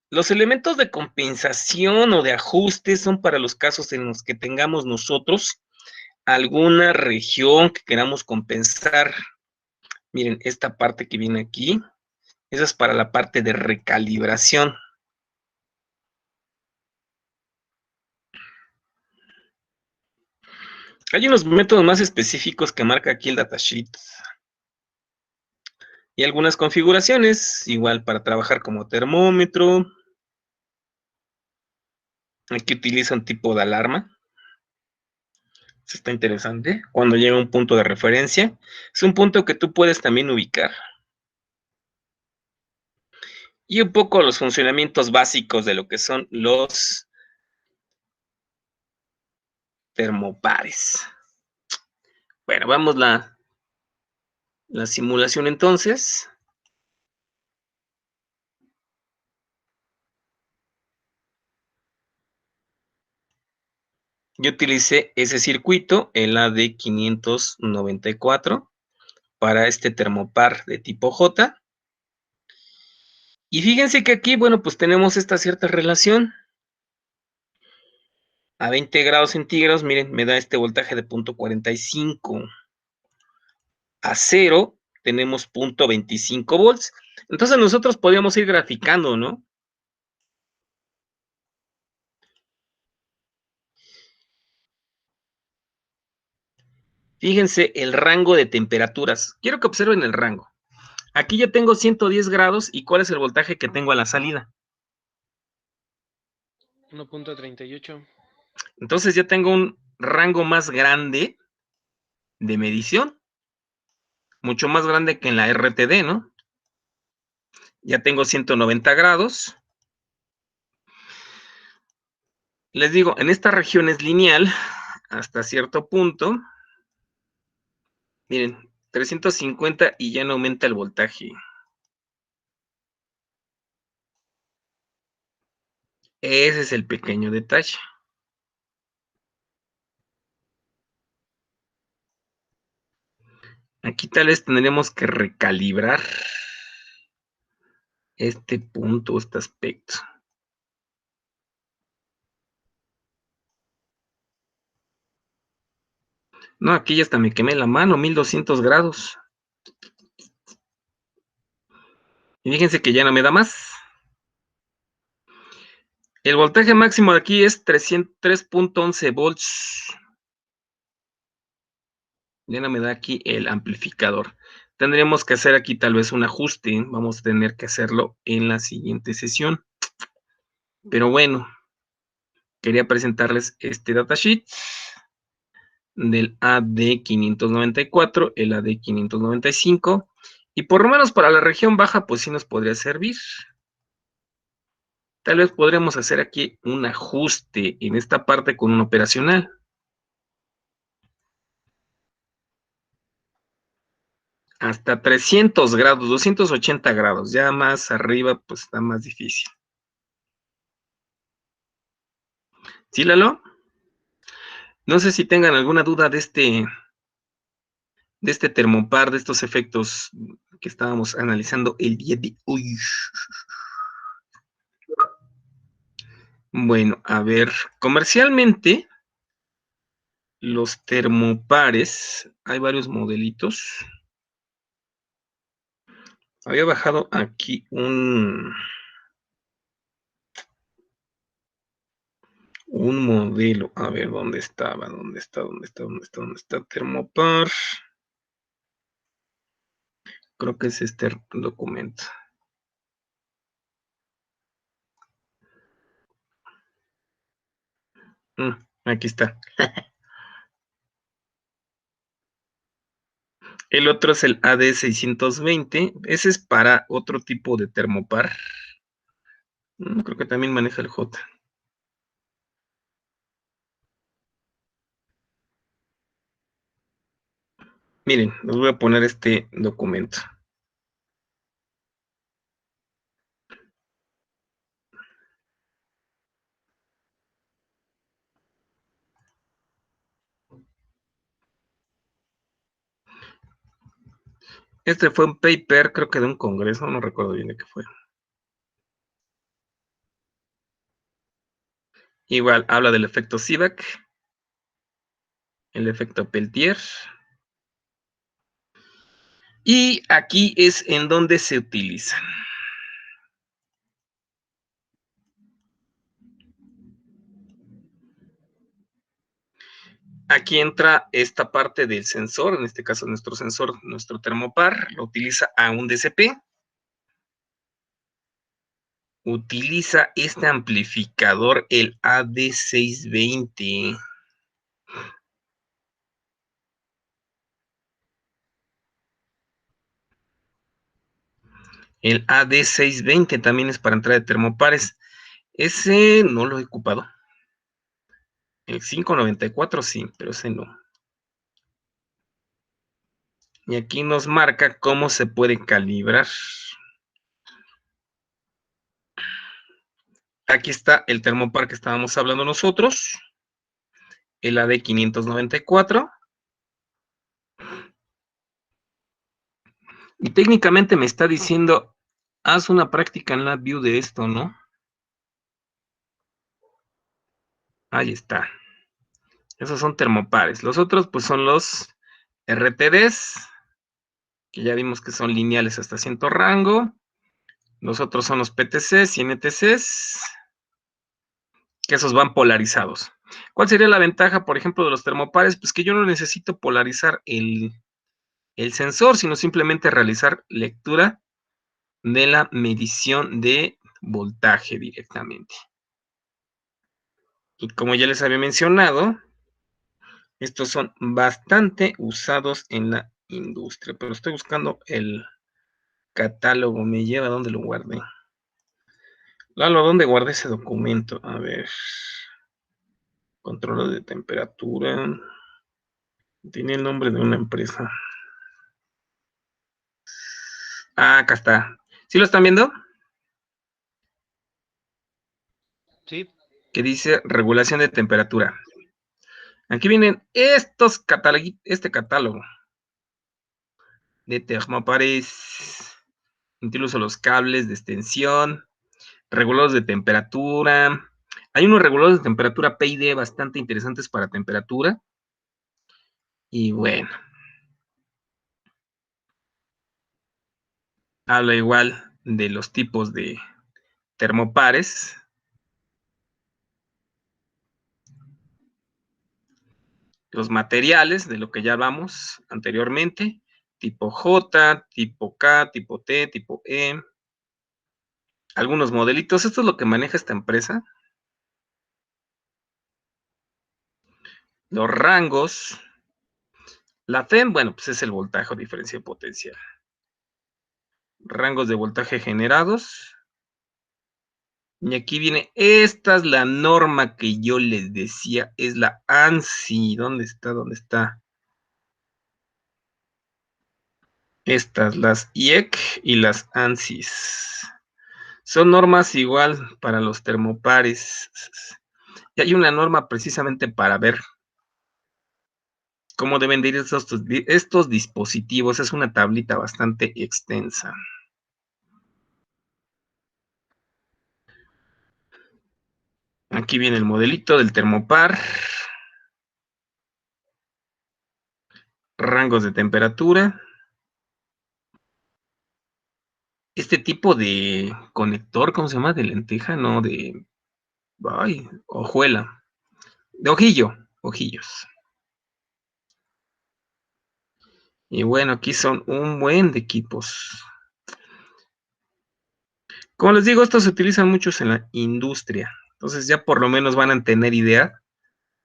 Los elementos de compensación o de ajuste son para los casos en los que tengamos nosotros alguna región que queramos compensar. Miren, esta parte que viene aquí, esa es para la parte de recalibración. Hay unos métodos más específicos que marca aquí el datasheet. Y algunas configuraciones, igual para trabajar como termómetro. Aquí utiliza un tipo de alarma. Eso está interesante. Cuando llega a un punto de referencia, es un punto que tú puedes también ubicar. Y un poco los funcionamientos básicos de lo que son los termopares. Bueno, vamos la simulación entonces. Yo utilicé ese circuito, el AD594, para este termopar de tipo J. Y fíjense que aquí, bueno, pues tenemos esta cierta relación. A 20 grados centígrados, miren, me da este voltaje de 0.45. A 0 tenemos 0.25 volts. Entonces nosotros podríamos ir graficando, ¿no? Fíjense el rango de temperaturas. Quiero que observen el rango. Aquí ya tengo 110 grados. ¿Y cuál es el voltaje que tengo a la salida? 1.38. Entonces ya tengo un rango más grande de medición. Mucho más grande que en la RTD, ¿no? Ya tengo 190 grados. Les digo, en esta región es lineal hasta cierto punto. Miren, 350 y ya no aumenta el voltaje. Ese es el pequeño detalle. Aquí tal vez tendremos que recalibrar este punto, este aspecto. No, aquí ya hasta me quemé la mano, 1200 grados. Y fíjense que ya no me da más. El voltaje máximo de aquí es 3.11 volts. Ya no me da aquí el amplificador. Tendríamos que hacer aquí tal vez un ajuste. Vamos a tener que hacerlo en la siguiente sesión. Pero bueno, quería presentarles este datasheet del AD594, el AD595. Y por lo menos para la región baja, pues sí nos podría servir. Tal vez podremos hacer aquí un ajuste en esta parte con un operacional. Hasta 300 grados, 280 grados. Ya más arriba, pues está más difícil. ¿Sí, Lalo? No sé si tengan alguna duda de este termopar, de estos efectos que estábamos analizando el día de hoy. Bueno, a ver, comercialmente, los termopares, hay varios modelitos. Había bajado aquí un modelo. A ver, ¿dónde estaba? ¿Dónde está? Termopar. Creo que es este documento. Aquí está. El otro es el AD620. Ese es para otro tipo de termopar. Creo que también maneja el J. Miren, les voy a poner este documento. Este fue un paper, creo que de un congreso, no recuerdo bien de qué fue. Igual habla del efecto Seebeck, el efecto Peltier. Y aquí es en donde se utilizan. Aquí entra esta parte del sensor, en este caso nuestro sensor, nuestro termopar, lo utiliza a un DCP. utiliza este amplificador, el AD620. El AD620 también es para entrada de termopares. Ese no lo he ocupado. El 594 sí, pero ese no. Y aquí nos marca cómo se puede calibrar. Aquí está el termopar que estábamos hablando nosotros. El AD594. Y técnicamente me está diciendo, haz una práctica en LabVIEW de esto, ¿no? Ahí está. Esos son termopares. Los otros, pues, son los RTDs, que ya vimos que son lineales hasta cierto rango. Los otros son los PTCs y NTCs, que esos van polarizados. ¿Cuál sería la ventaja, por ejemplo, de los termopares? Pues que yo no necesito polarizar el sensor, sino simplemente realizar lectura de la medición de voltaje directamente. Y como ya les había mencionado, estos son bastante usados en la industria, pero estoy buscando el catálogo, me lleva a dónde lo guardé. Lalo, ¿dónde guardé ese documento? A ver. Control de temperatura. Tiene el nombre de una empresa. Ah, acá está. ¿Sí lo están viendo? Sí. Que dice regulación de temperatura. Aquí vienen estos catálogos, este catálogo de termopares. Incluso los cables de extensión, reguladores de temperatura. Hay unos reguladores de temperatura PID bastante interesantes para temperatura. Y bueno. Habla igual de los tipos de termopares. Los materiales, de lo que ya hablamos anteriormente. Tipo J, tipo K, tipo T, tipo E. Algunos modelitos. Esto es lo que maneja esta empresa. Los rangos. La FEM, bueno, pues es el voltaje o diferencia de potencial. Rangos de voltaje generados. Y aquí viene, esta es la norma que yo les decía, es la ANSI. ¿Dónde está? ¿Dónde está? Estas, las IEC y las ANSIs. Son normas igual para los termopares. Y hay una norma precisamente para ver cómo deben de ir estos dispositivos. Es una tablita bastante extensa. Aquí viene el modelito del termopar. Rangos de temperatura. Este tipo de conector, ¿cómo se llama? De lenteja, no, de... Ay, hojuela. De ojillos. Y bueno, aquí son un buen de equipos. Como les digo, estos se utilizan muchos en la industria. Entonces ya por lo menos van a tener idea,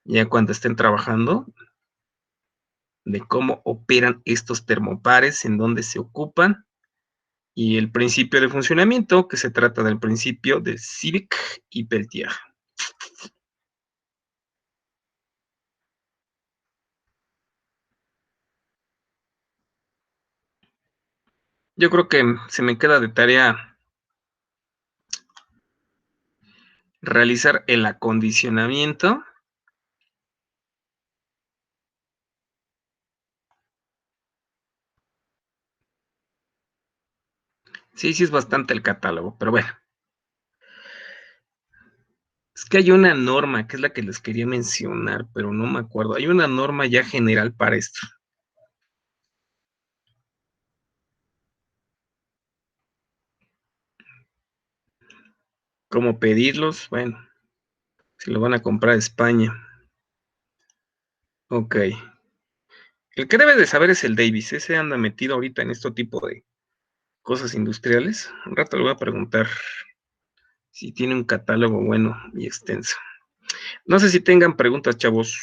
ya cuando estén trabajando, de cómo operan estos termopares, en dónde se ocupan, y el principio de funcionamiento, que se trata del principio de Seebeck y Peltier. Yo creo que se me queda de tarea realizar el acondicionamiento. Sí, sí es bastante el catálogo, pero bueno. Es que hay una norma, que es la que les quería mencionar, pero no me acuerdo. Hay una norma ya general para esto. ¿Cómo pedirlos? Bueno, si lo van a comprar a España. Ok. El que debe de saber es el Davis. Ese anda metido ahorita en este tipo de cosas industriales. Un rato le voy a preguntar. Sí, tiene un catálogo bueno y extenso. No sé si tengan preguntas, chavos.